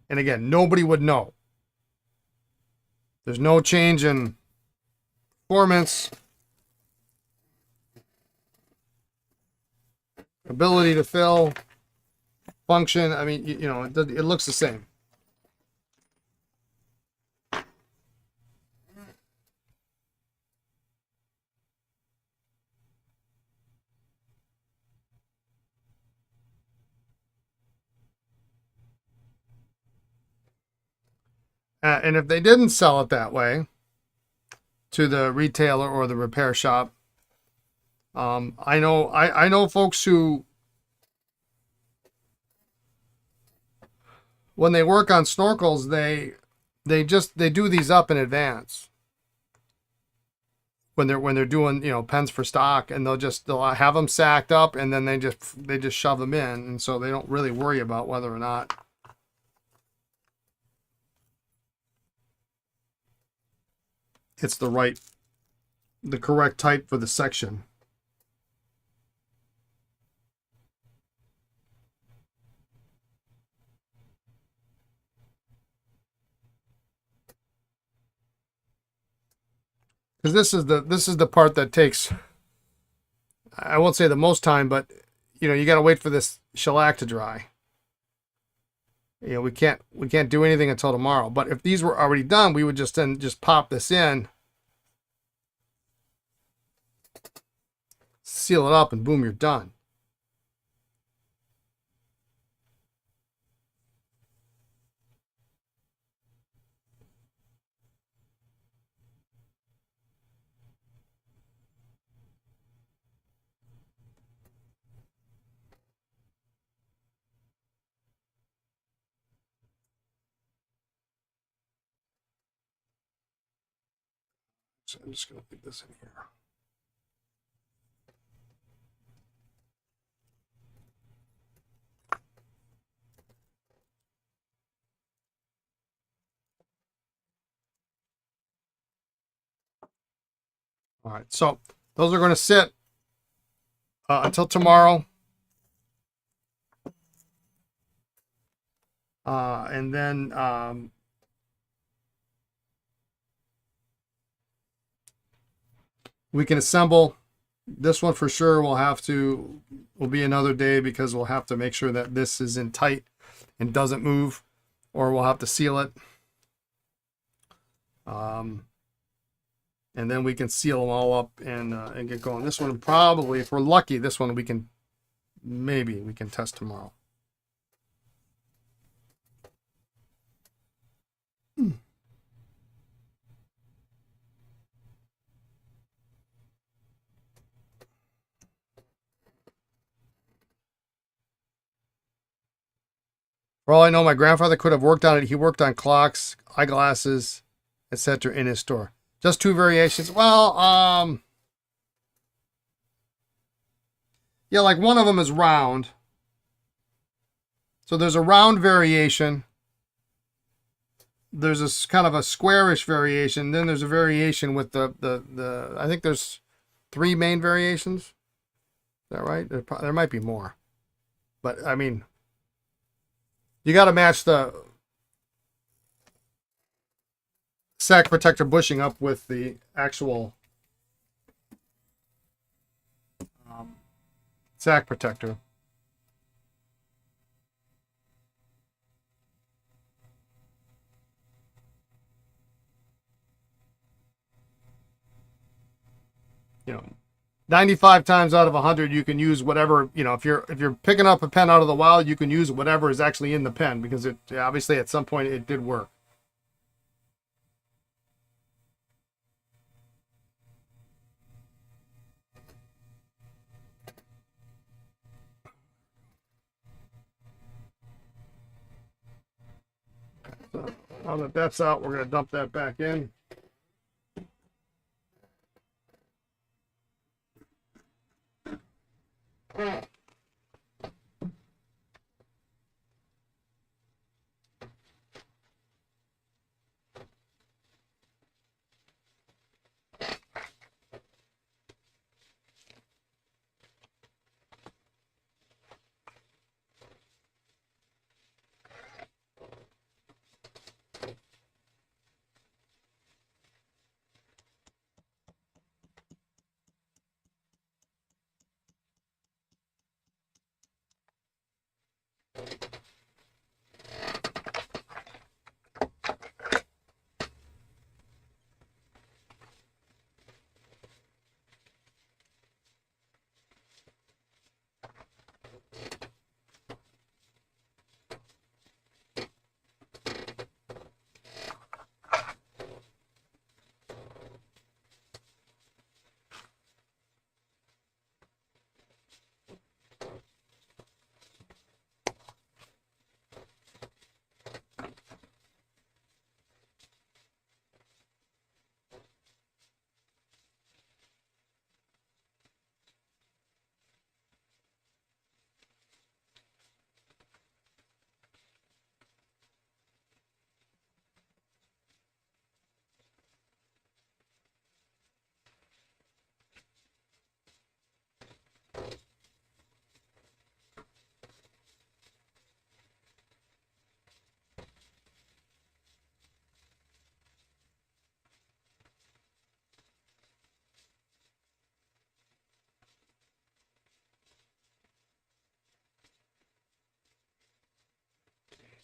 Speaker 1: And again, nobody would know. There's no change in performance, ability to fill, function. I mean, you know, it looks the same. And if they didn't sell it that way to the retailer or the repair shop, I know folks who, when they work on snorkels, they do these up in advance when they're doing, you know, pens for stock, and they'll have them sacked up, and then they just shove them in, and so they don't really worry about whether or not it's the correct type for the section. Because this is the part that takes, I won't say the most time, but you know, you got to wait for this shellac to dry. You know, we can't do anything until tomorrow. But if these were already done, we would just pop this in, seal it up, and boom, you're done. So I'm just going to put this in here. All right, so those are going to sit until tomorrow. And then we can assemble. This one for sure will be another day, because we'll have to make sure that this is in tight and doesn't move, or we'll have to seal it. And then we can seal them all up and get going. This one probably, if we're lucky, this one we can test tomorrow. For all I know, my grandfather could have worked on it. He worked on clocks, eyeglasses, etc. in his store. Just two variations. Well, yeah, like one of them is round. So there's a round variation. There's a kind of a squarish variation. Then there's a variation with the I think there's 3 main variations. Is that right? There might be more. But I mean, you got to match the sack protector bushing up with the actual sack protector. You know, 95 times out of 100, you can use whatever, you know, if you're picking up a pen out of the wild, you can use whatever is actually in the pen, because it obviously at some point it did work. So now that that's out, we're going to dump that back in.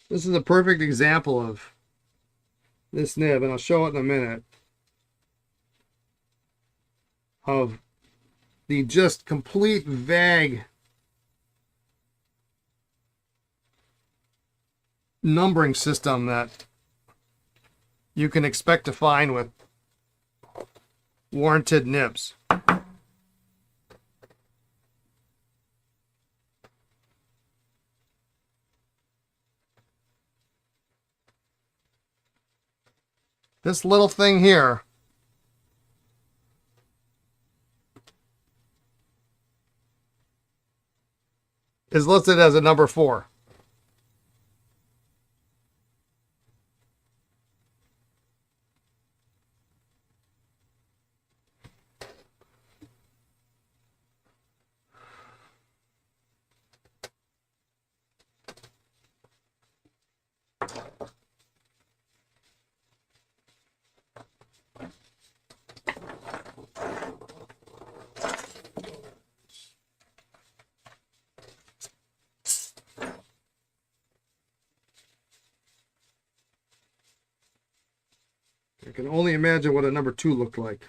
Speaker 1: This is a perfect example of this nib, and I'll show it in a minute, of the just complete vague numbering system that you can expect to find with warranted nibs. This little thing here is listed as a number 4. I can only imagine what a number 2 looked like.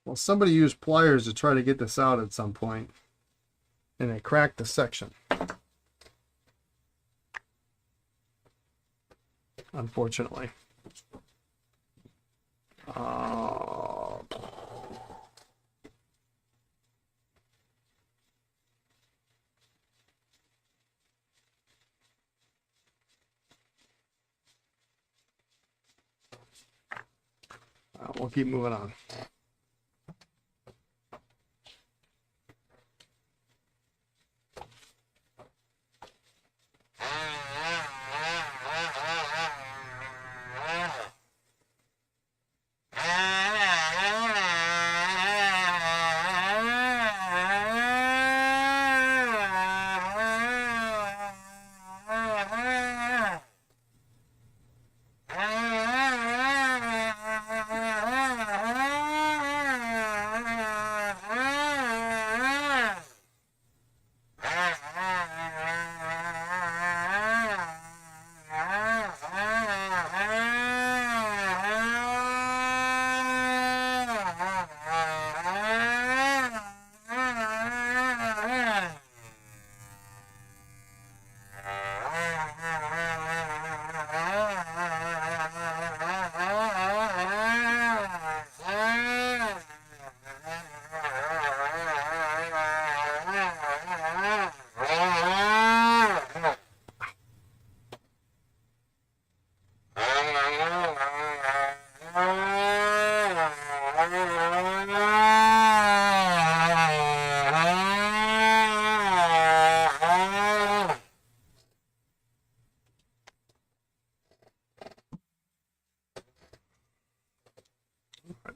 Speaker 1: Well, somebody used pliers to try to get this out at some point, and they cracked the section. Unfortunately. We'll keep moving on.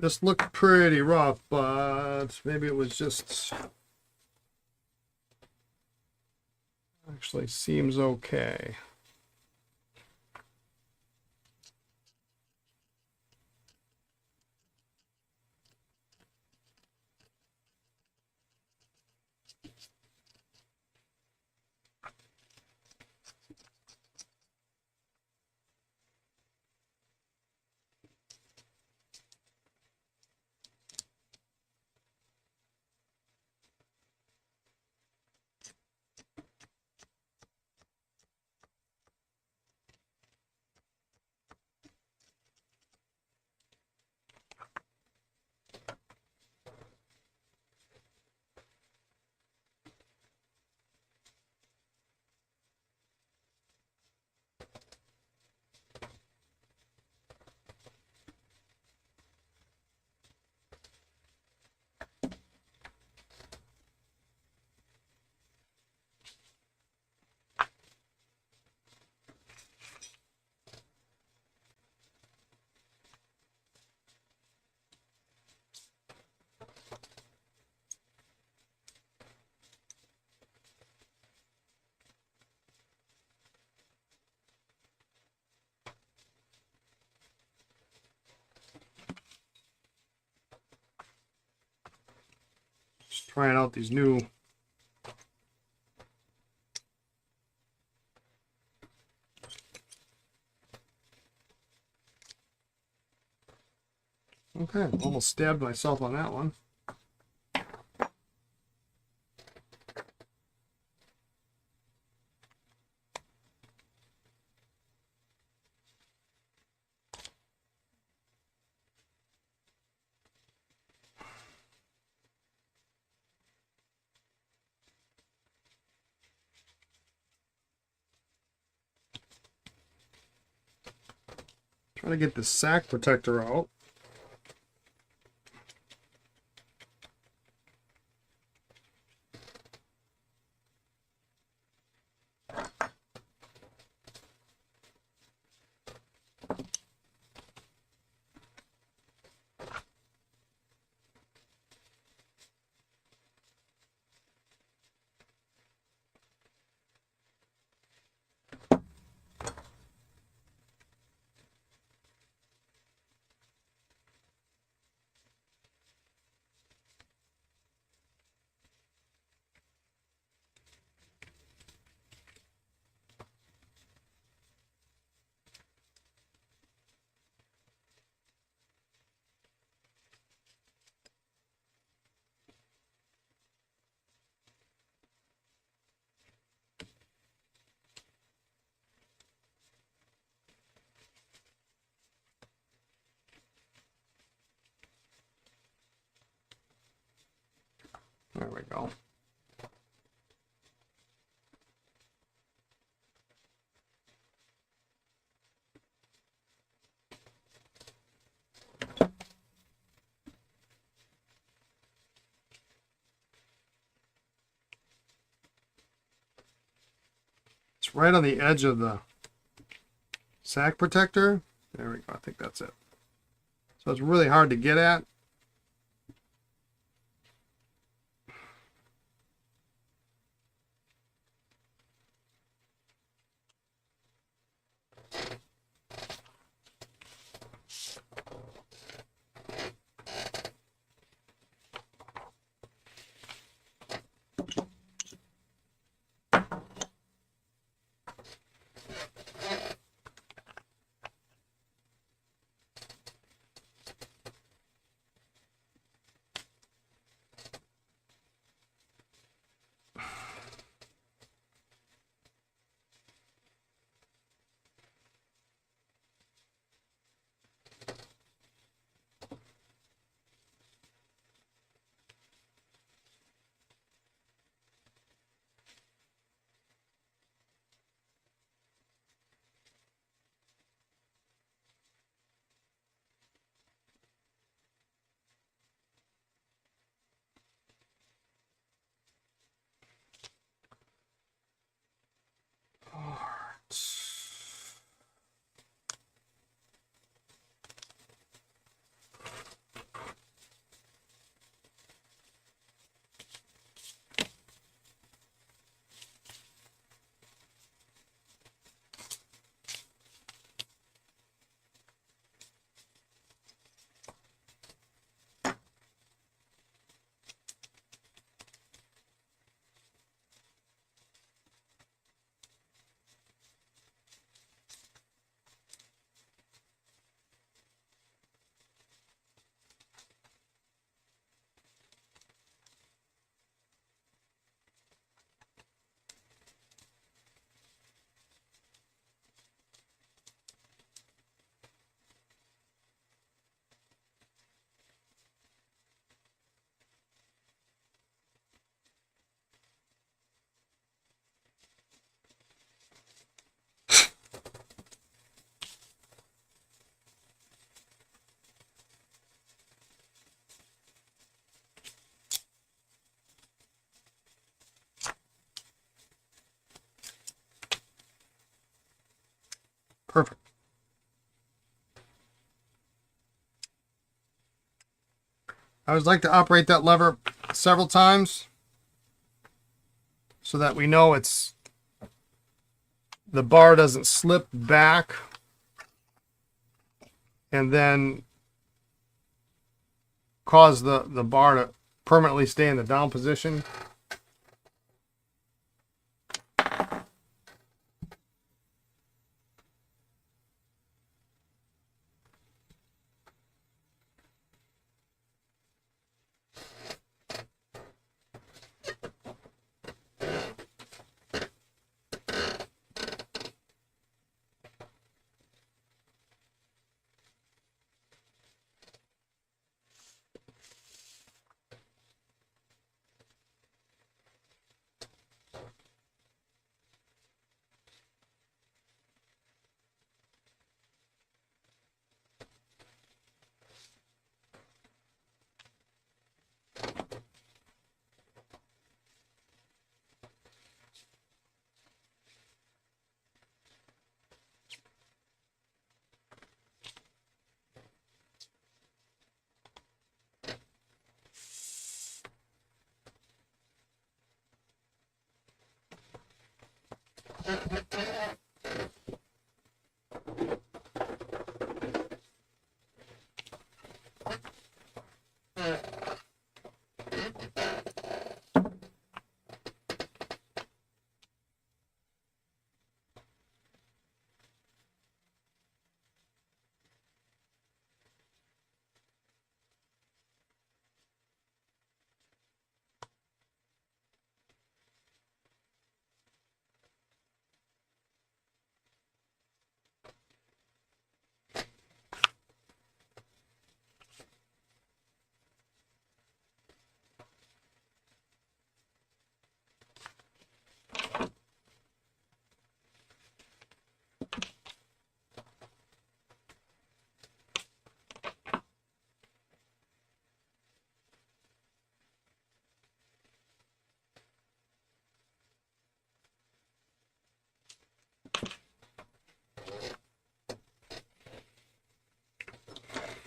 Speaker 1: This looked pretty rough, but maybe it was just... Actually seems okay. Just trying out these new okay, almost stabbed myself on that one. Trying to get the sack protector out. There we go. It's right on the edge of the sack protector. There we go. I think that's it. So it's really hard to get at. Perfect. I always like to operate that lever several times so that we know the bar doesn't slip back and then cause the bar to permanently stay in the down position.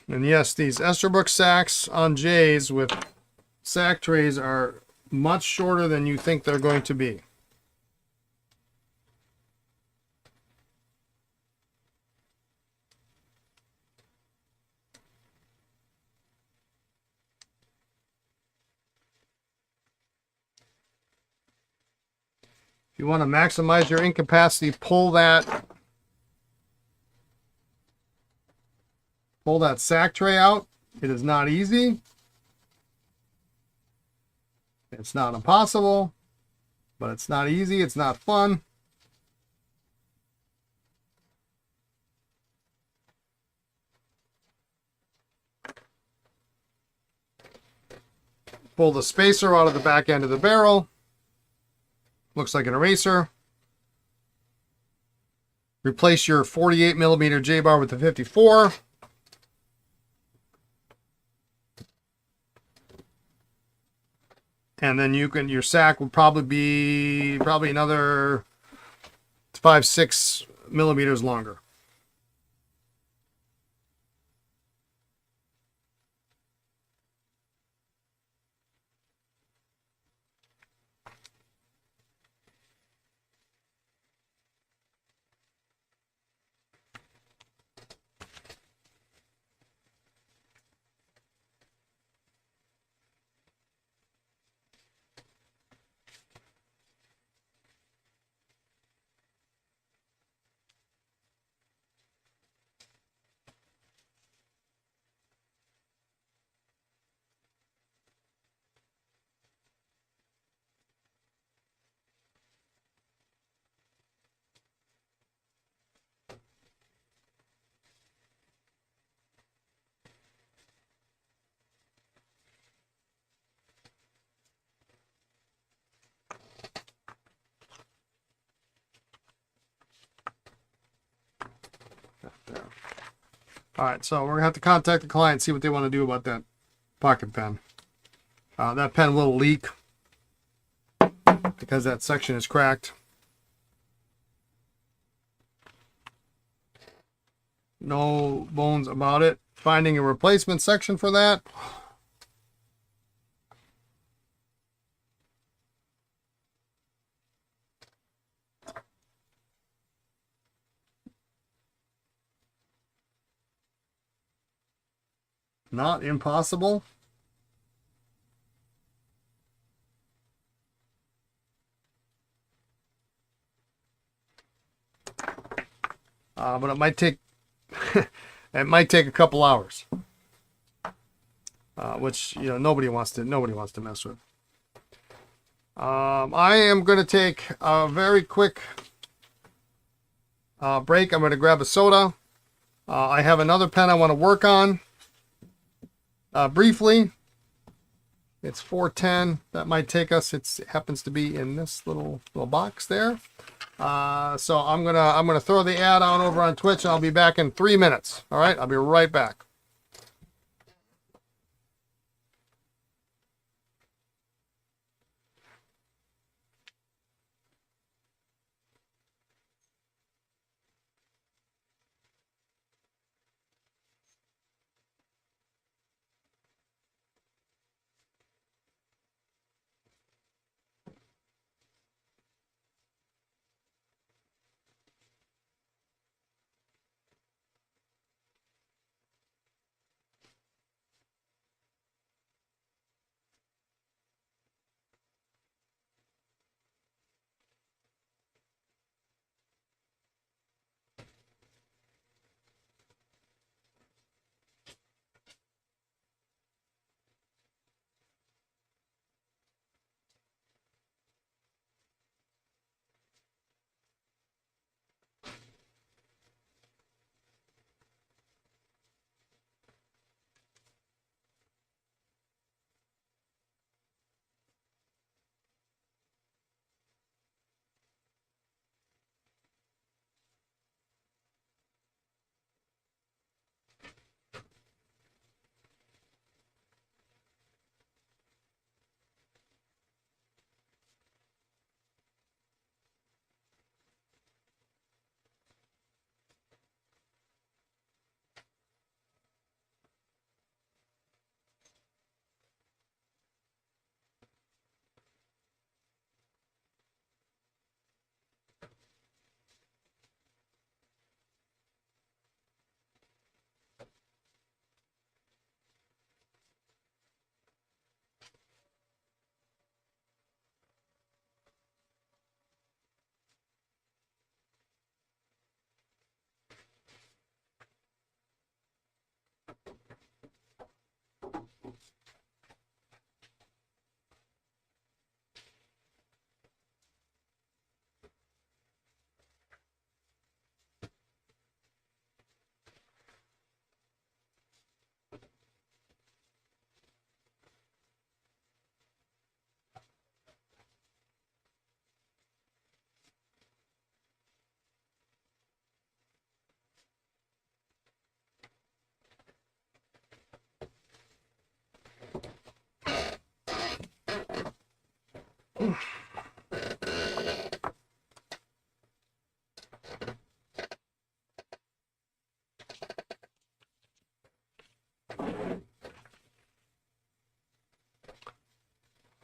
Speaker 1: And yes, these Esterbrook sacks on J's with sack trays are much shorter than you think they're going to be. If you want to maximize your ink capacity, pull that sack tray out. It is not easy. It's not impossible, but it's not easy. It's not fun. Pull the spacer out of the back end of the barrel. Looks like an eraser. Replace your 48 millimeter J bar with the 54. And then your sack will probably be another 5-6 millimeters longer. All right, so we're gonna have to contact the client and see what they want to do about that pocket pen. That pen will leak because that section is cracked. No bones about it. Finding a replacement section for that. Not impossible. But it might take it might take a couple hours, which nobody wants to mess with. I am going to take a very quick break. I'm going to grab a soda. I have another pen I want to work on briefly. It's 410. That might take us. It happens to be in this little box there. So I'm gonna throw the ad out over on Twitch. I'll be back in 3 minutes. All right, I'll be right back.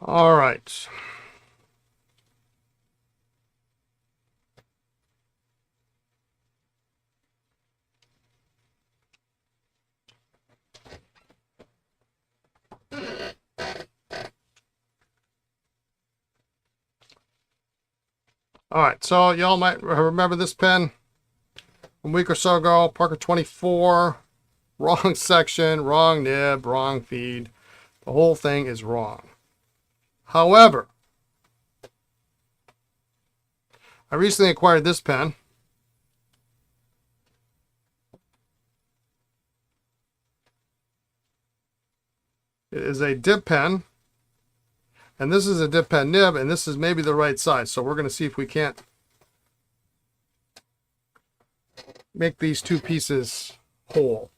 Speaker 1: All right. All right, so y'all might remember this pen a week or so ago. Parker 24, wrong section, wrong nib, wrong feed. The whole thing is wrong. However, I recently acquired this pen. It is a dip pen. And this is a dip pen nib, and this is maybe the right size. So we're going to see if we can't make these two pieces whole.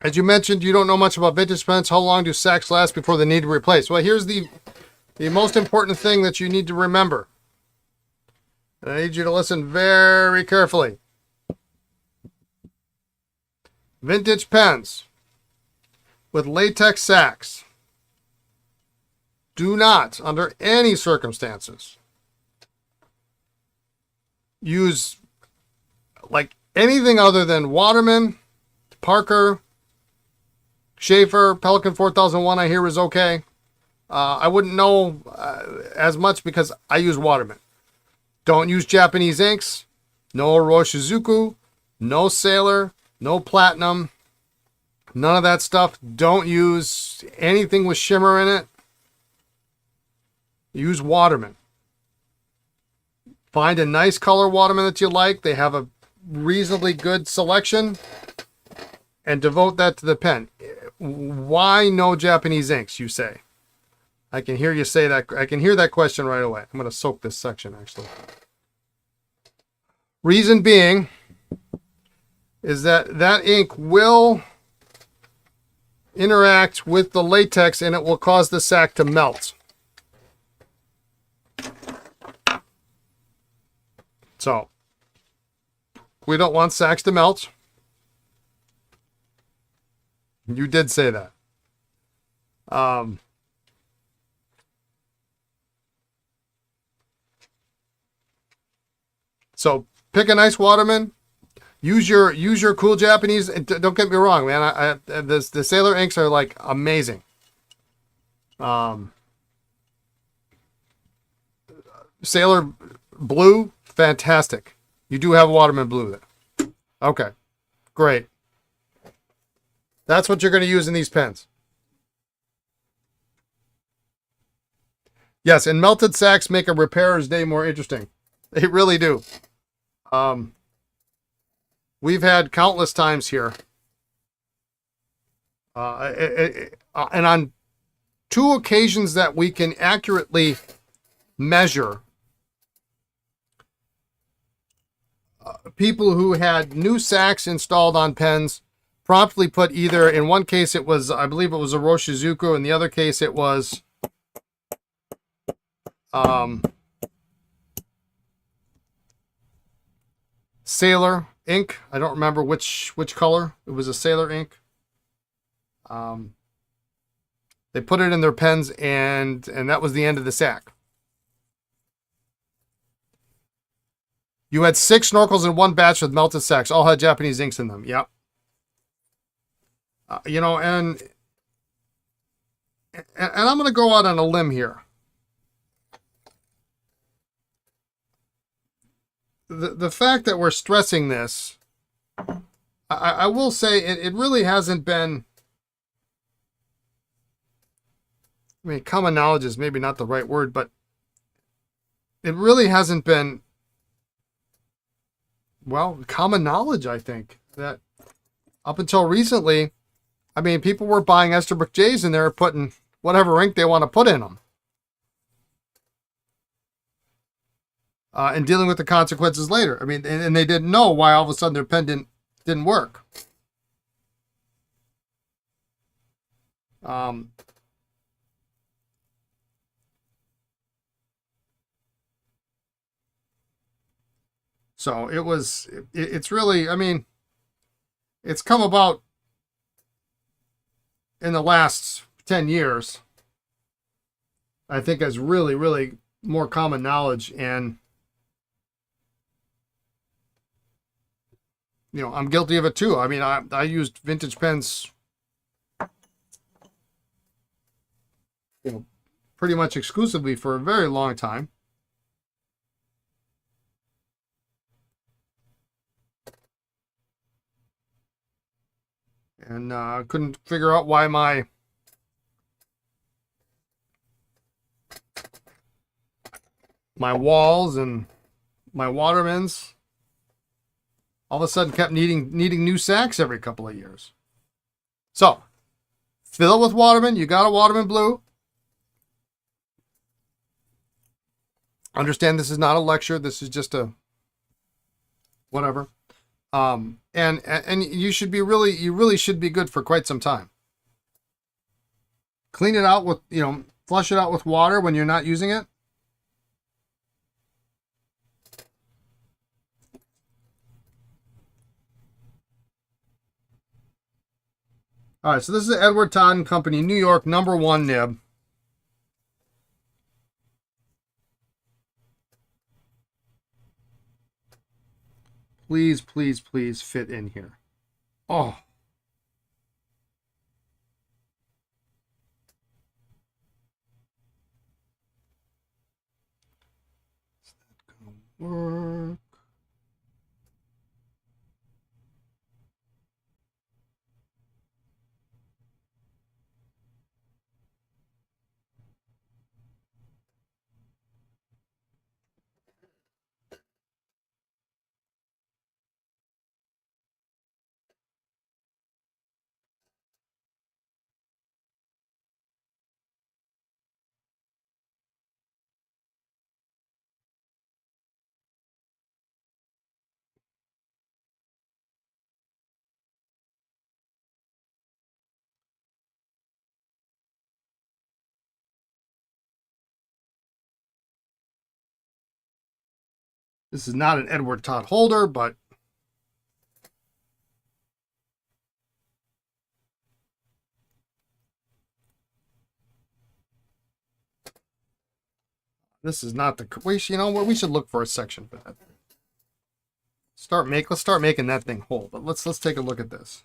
Speaker 1: As you mentioned, you don't know much about vintage pens. How long do sacks last before they need to replace? Well, here's the the most important thing that you need to remember, and I need you to listen very carefully. Vintage pens with latex sacks do not, under any circumstances, use like anything other than Waterman, Parker, Schaefer, Pelican 4001 I hear is okay. I wouldn't know as much because I use Waterman. Don't use Japanese inks. No Roshizuku, no Sailor, no Platinum, none of that stuff. Don't use anything with shimmer in it. Use Waterman. Find a nice color Waterman that you like. They have a reasonably good selection, and devote that to the pen. Why no Japanese inks, you say? I can hear you say that. I can hear that question right away. I'm going to soak this section, actually. Reason being is that that ink will interact with the latex and it will cause the sac to melt. So, we don't want sacks to melt. You did say that. So pick a nice Waterman. Use your cool Japanese. Don't get me wrong, man. The Sailor inks are like amazing. Sailor blue, fantastic. You do have Waterman blue there. Okay, great. That's what you're going to use in these pens. Yes, and melted sacks make a repairer's day more interesting. They really do. We've had countless times here. And on 2 occasions that we can accurately measure, people who had new sacks installed on pens promptly put either, in one case it was, I believe it was a Roshizuku, in the other case it was Sailor ink. I don't remember which color. It was a Sailor ink. They put it in their pens, and that was the end of the sack. You had 6 snorkels in one batch with melted sacks. All had Japanese inks in them. Yep. You know, and I'm going to go out on a limb here. The fact that we're stressing this, I will say it really hasn't been, I mean, common knowledge is maybe not the right word, but it really hasn't been, well, common knowledge, I think, that up until recently, I mean, people were buying Esterbrook J's and they're putting whatever ink they want to put in them. And dealing with the consequences later. I mean, and they didn't know why all of a sudden their pen didn't work. So it's really, I mean, it's come about in the last 10 years, I think, as really, really more common knowledge. And, you know, I'm guilty of it too. I mean, I used vintage pens, you know, pretty much exclusively for a very long time. And couldn't figure out why my walls and my Watermans all of a sudden kept needing new sacks every couple of years. So, fill it with Waterman. You got a Waterman blue. Understand this is not a lecture. This is just a whatever. And you really should be good for quite some time. Clean it out with, you know, flush it out with water when you're not using it. All right, so this is the Edward Todd and Company New York #1 nib. Please, please, please fit in here. Oh. Is that gonna work? This is not an Edward Todd holder, but this is not the. You know what? We should look for a section for that. Let's start making that thing whole. But let's take a look at this.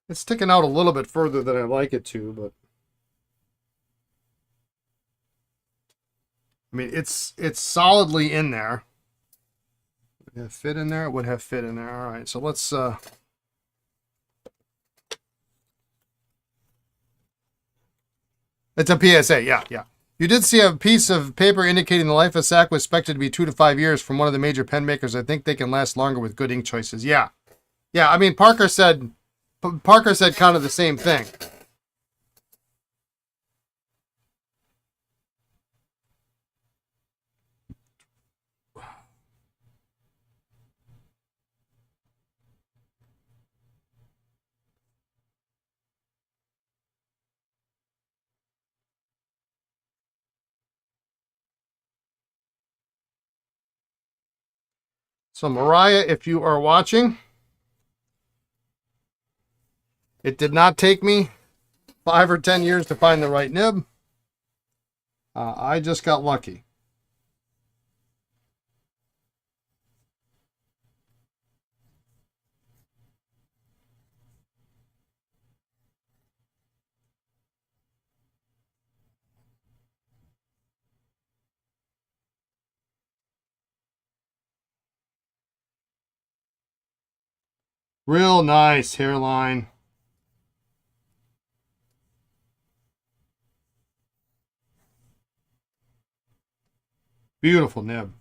Speaker 1: It's sticking out a little bit further than I'd like it to, but I mean it's solidly in there. Would it have fit in there? It would have fit in there. All right, so let's it's a PSA, yeah. You did see a piece of paper indicating the life of sack was expected to be 2 to 5 years from one of the major pen makers. I think they can last longer with good ink choices. Yeah. I mean, Parker said kind of the same thing. So Mariah, if you are watching, it did not take me 5 or 10 years to find the right nib. I just got lucky. Real nice hairline. Beautiful nib.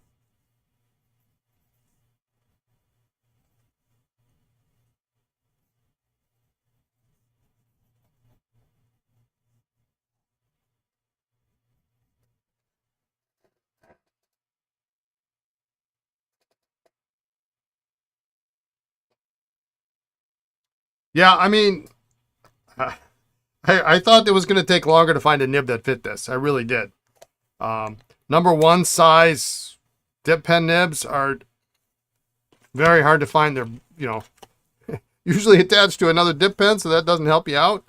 Speaker 1: Yeah, I mean, I thought it was going to take longer to find a nib that fit this. I really did. #1 size dip pen nibs are very hard to find. They're, usually attached to another dip pen, so that doesn't help you out.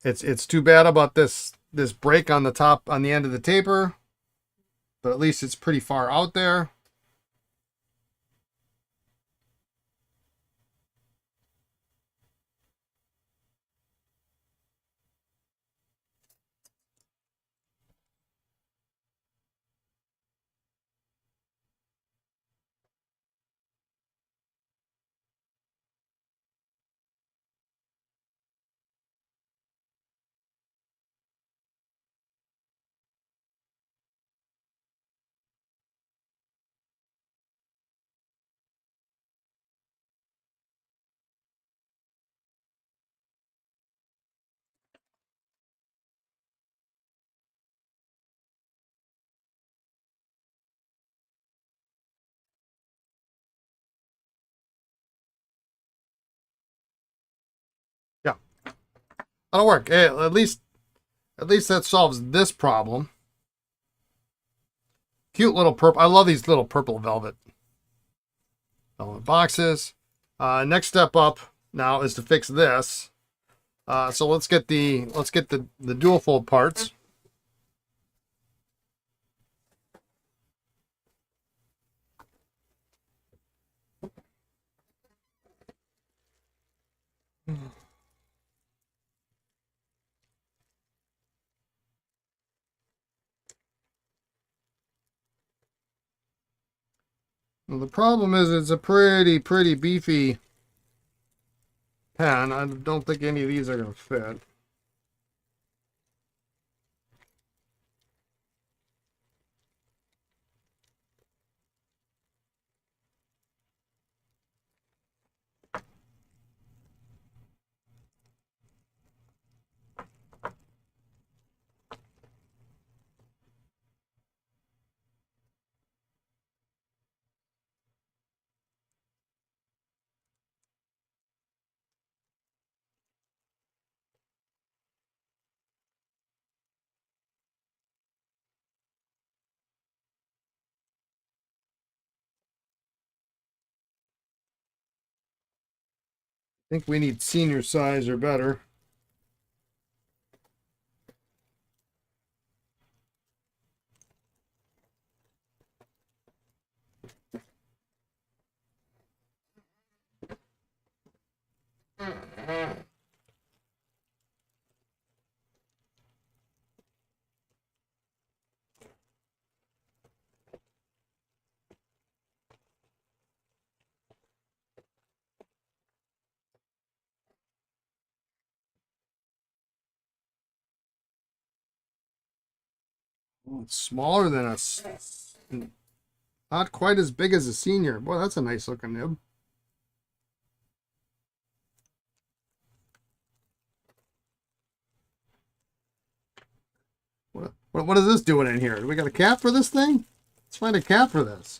Speaker 1: It's too bad about this break on the end of the taper, but at least it's pretty far out there. That'll work. Hey, at least that solves this problem. Cute little purple. I love these little purple velvet boxes. Next step up now is to fix this. So let's get the dual fold parts. Well, the problem is it's a pretty beefy pen. I don't think any of these are going to fit. I think we need senior size or better. Oh, it's smaller than us. Not quite as big as a senior. Boy, that's a nice looking nib. What is this doing in here? Do we got a cap for this thing? Let's find a cap for this.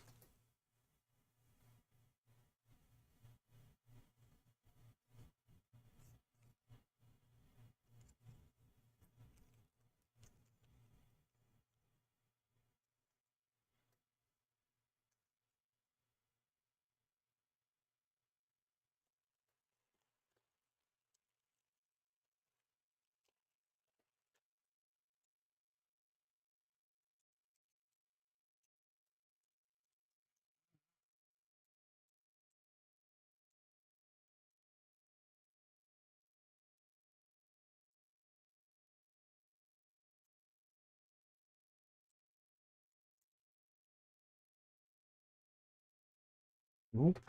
Speaker 1: Nope.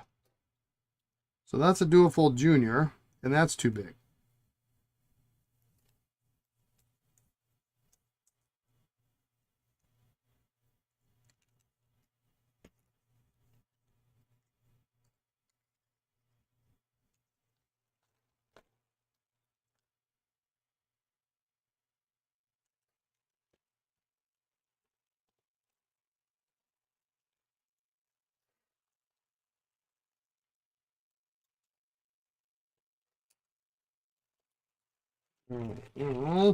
Speaker 1: So that's a dual fold junior, and that's too big. Mm-hmm.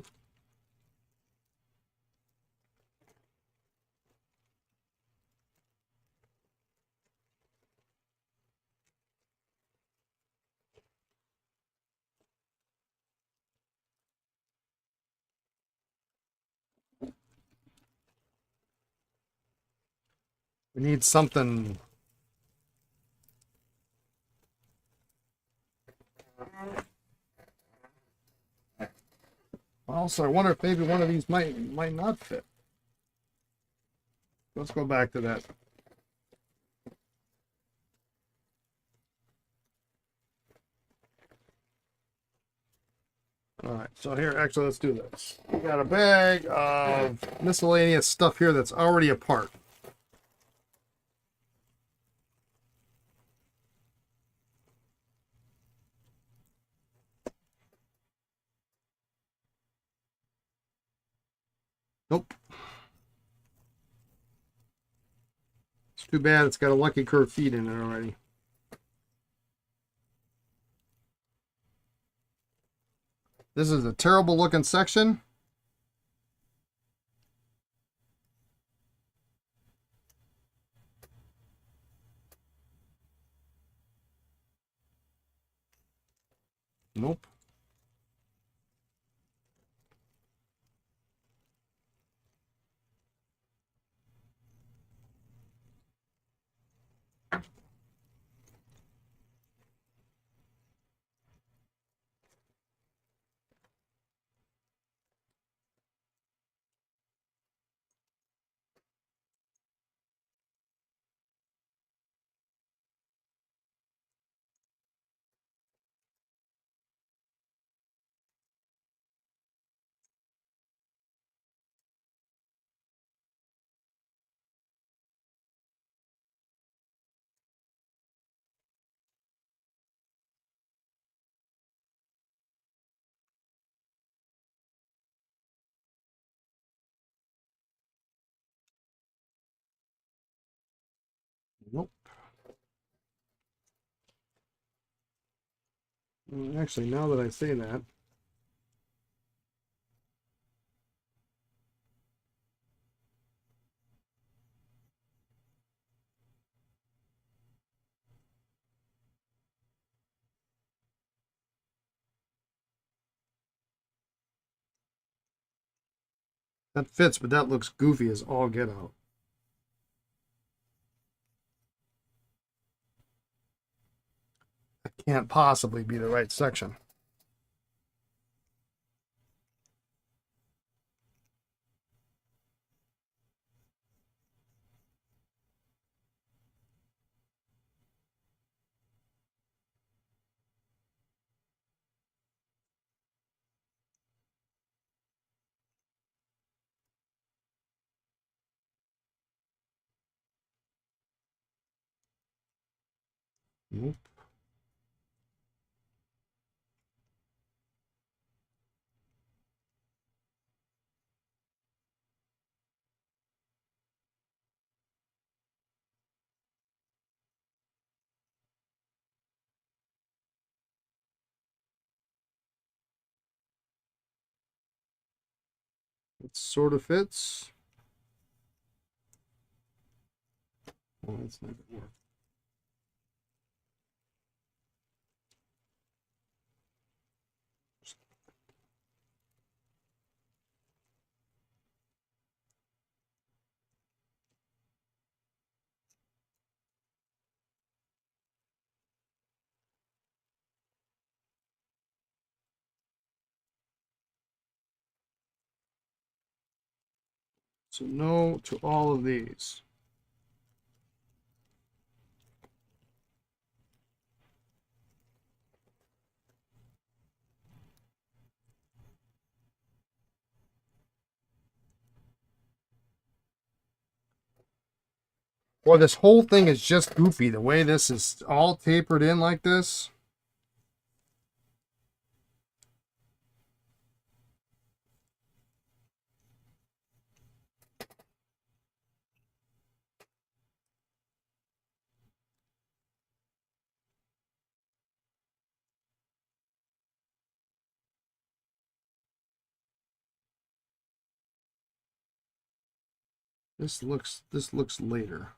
Speaker 1: We need something. Also, I wonder if maybe one of these might not fit. Let's go back to that. All right, so here, actually, let's do this. We got a bag of miscellaneous stuff here that's already apart. Nope. It's too bad it's got a Lucky Curve feed in it already. This is a terrible looking section. Nope. Nope. Actually, now that I say that, that fits, but that looks goofy as all get out. That can't possibly be the right section. Nope. It sort of fits. Well, that's not gonna work. So no to all of these. Boy, this whole thing is just goofy. The way this is all tapered in like this. This looks later.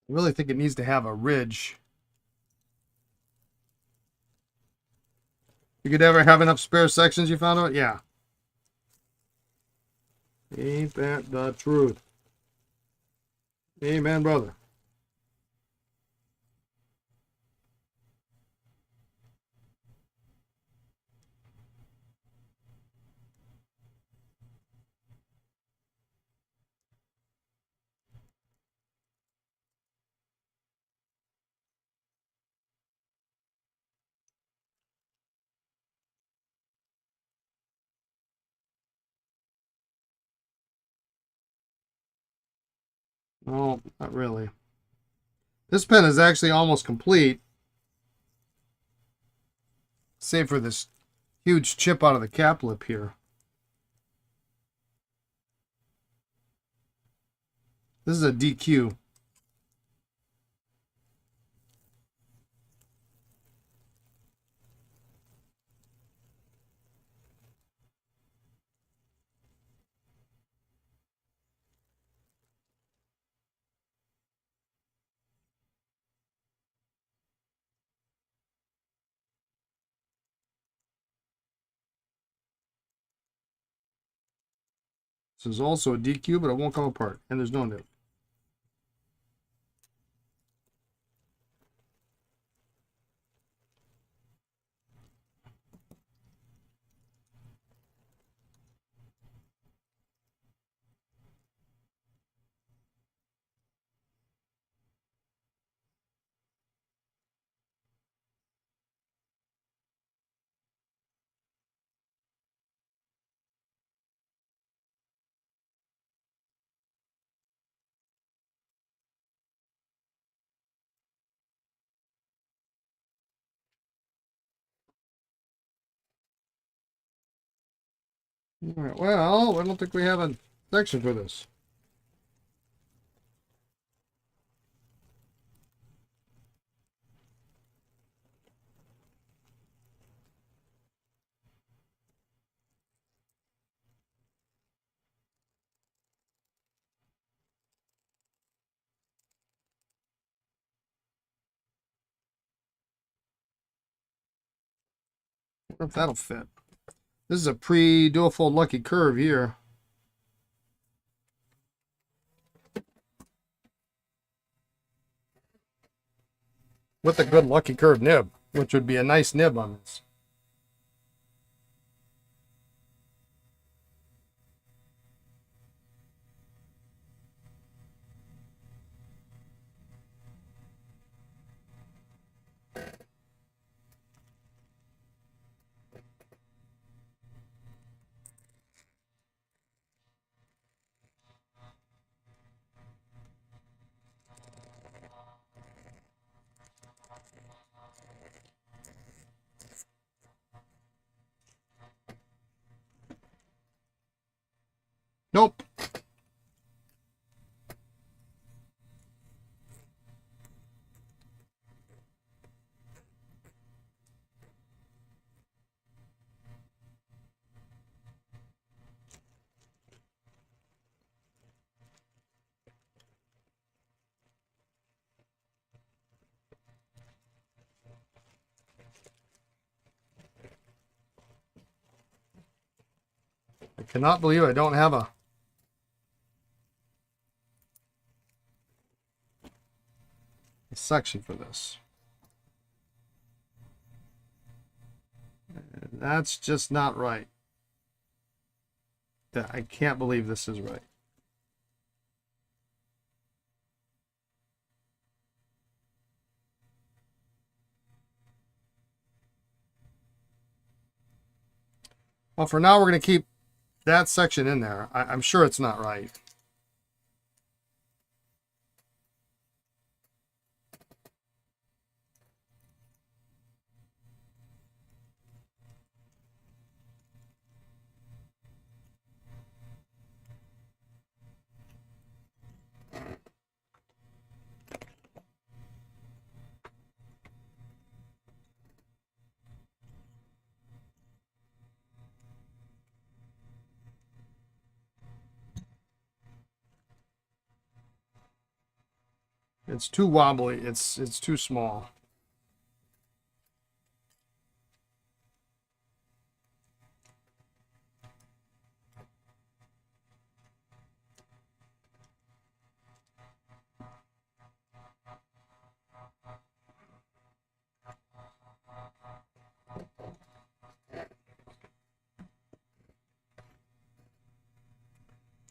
Speaker 1: I really think it needs to have a ridge. You could ever have enough spare sections, you found out? Yeah. Ain't that the truth? Amen, brother. No, not really. This pen is actually almost complete, save for this huge chip out of the cap lip here. This is a DQ. This is also a DQ, but it won't come apart, and there's no nib. All right, well, I don't think we have a section for this. I wonder if that'll fit. This is a pre-dual fold lucky curve here. With a good lucky curve nib, which would be a nice nib on this. Nope. I cannot believe I don't have a section for this. That's just not right. I can't believe this is right. Well, for now, we're going to keep that section in there. I'm sure it's not right. It's too wobbly. It's too small.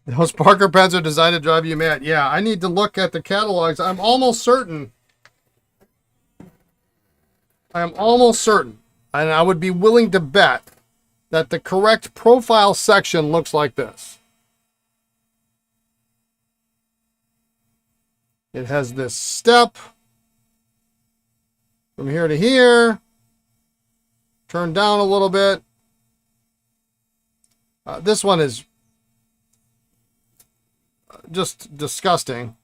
Speaker 1: Those Parker pens are designed to drive you mad. Yeah, I need to look at the catalogs. I'm almost certain, and I would be willing to bet that the correct profile section looks like this. It has this step from here to here, turn down a little bit. This one is just disgusting.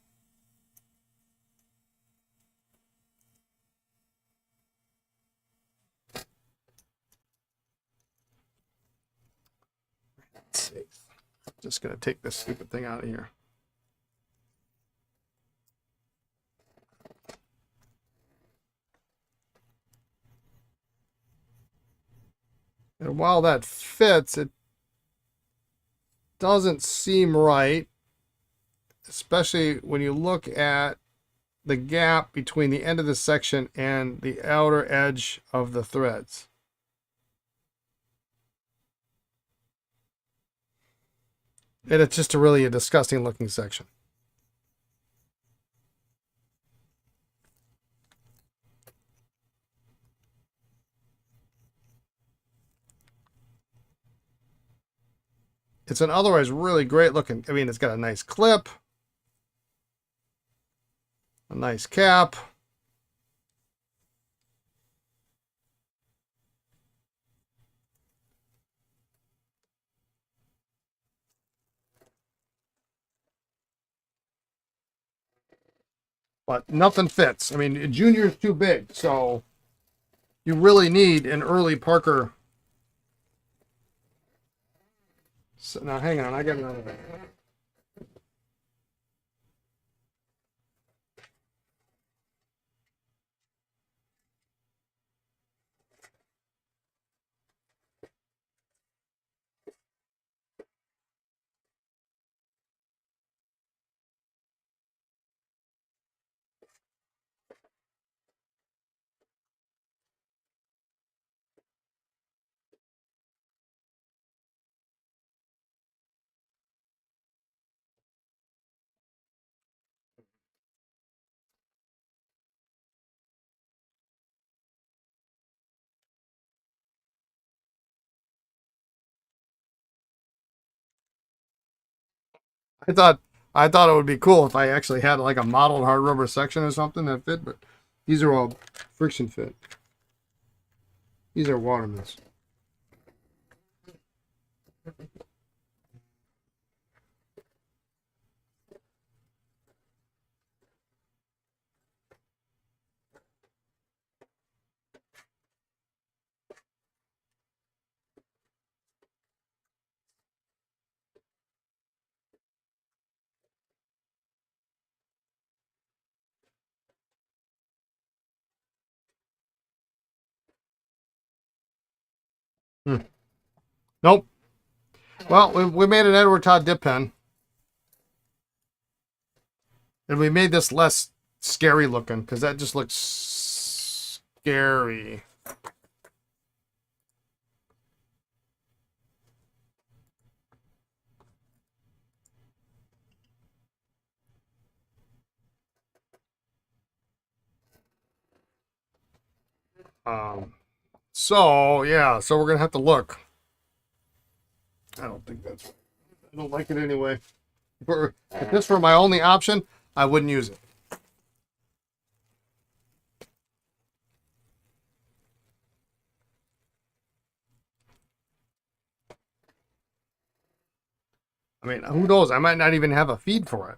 Speaker 1: Let's see. Just going to take this stupid thing out of here. And while that fits, it doesn't seem right, especially when you look at the gap between the end of the section and the outer edge of the threads. And it's just really a disgusting looking section. It's an otherwise really great looking, I mean, it's got a nice clip, a nice cap. But nothing fits. I mean, junior is too big, so you really need an early Parker. So, now, hang on, I got another thing. I thought it would be cool if I actually had like a modeled hard rubber section or something that fit, but these are all friction fit. These are Watermans. Nope. Well, we made an Edward Todd dip pen. And we made this less scary looking because that just looks scary. So yeah, so we're gonna have to look. I don't think that's. I don't like it anyway. If this were my only option, I wouldn't use it. I mean, who knows? I might not even have a feed for it.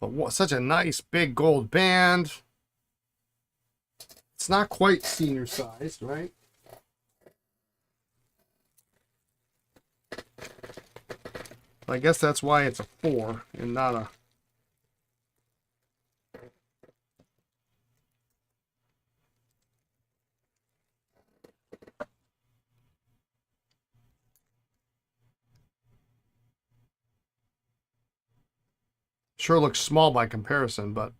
Speaker 1: But what, such a nice big gold band. It's not quite senior sized, right? I guess that's why it's a 4 and not a. Sure looks small by comparison, but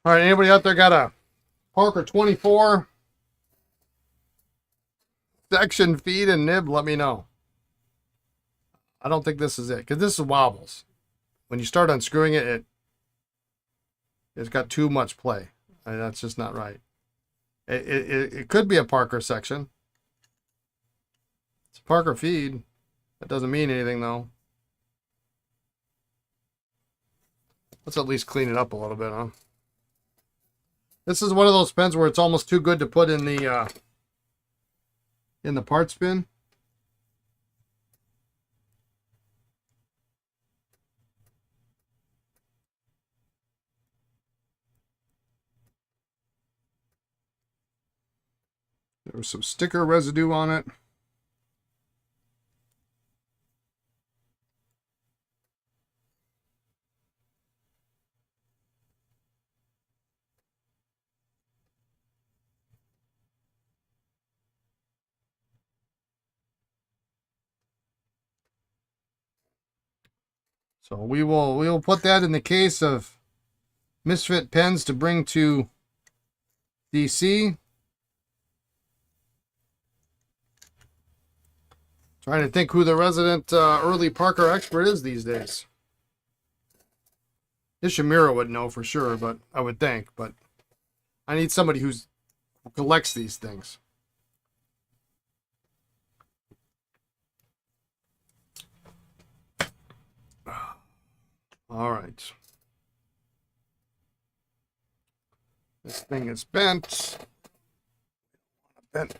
Speaker 1: All right, anybody out there got a Parker 24 section feed and nib? Let me know. I don't think this is it, because this is wobbles. When you start unscrewing it, it's got too much play. I mean, that's just not right. It could be a Parker section. It's a Parker feed. That doesn't mean anything, though. Let's at least clean it up a little bit, huh? This is one of those pens where it's almost too good to put in the parts bin. There was some sticker residue on it. So we will put that in the case of misfit pens to bring to DC. Trying to think who the resident early Parker expert is these days. Ishimura would know for sure, but I would think. But I need somebody who collects these things. All right. This thing is bent. Bent.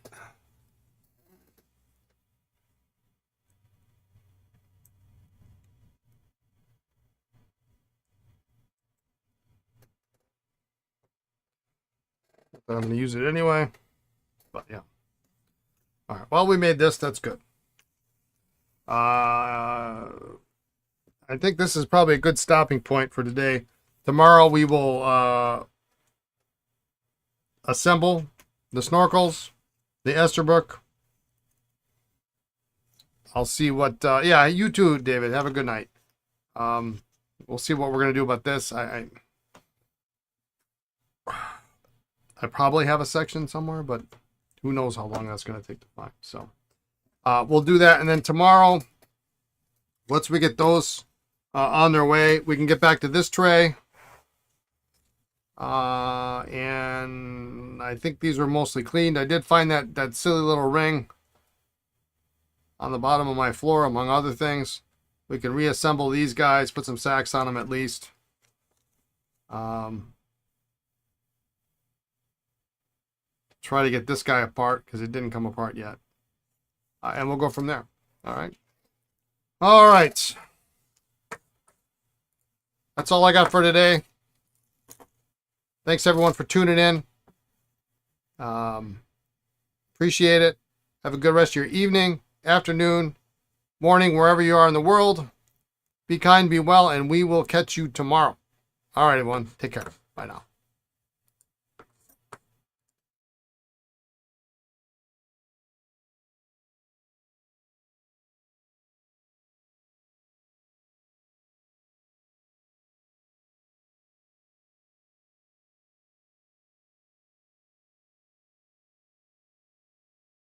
Speaker 1: But I'm going to use it anyway. But yeah. All right. Well, we made this. That's good. I think this is probably a good stopping point for today. Tomorrow we will assemble the snorkels, the Esterbrook. I'll see what, yeah, you too, David. Have a good night. We'll see what we're going to do about this. I probably have a section somewhere, but who knows how long that's going to take to find. So we'll do that. And then tomorrow, once we get those on their way, we can get back to this tray. And I think these were mostly cleaned. I did find that silly little ring on the bottom of my floor, among other things. We can reassemble these guys, put some sacks on them at least. Try to get this guy apart because it didn't come apart yet. And we'll go from there. All right. All right. That's all I got for today. Thanks everyone for tuning in. Appreciate it. Have a good rest of your evening, afternoon, morning, wherever you are in the world. Be kind, be well, and we will catch you tomorrow. All right, everyone. Take care. Bye now.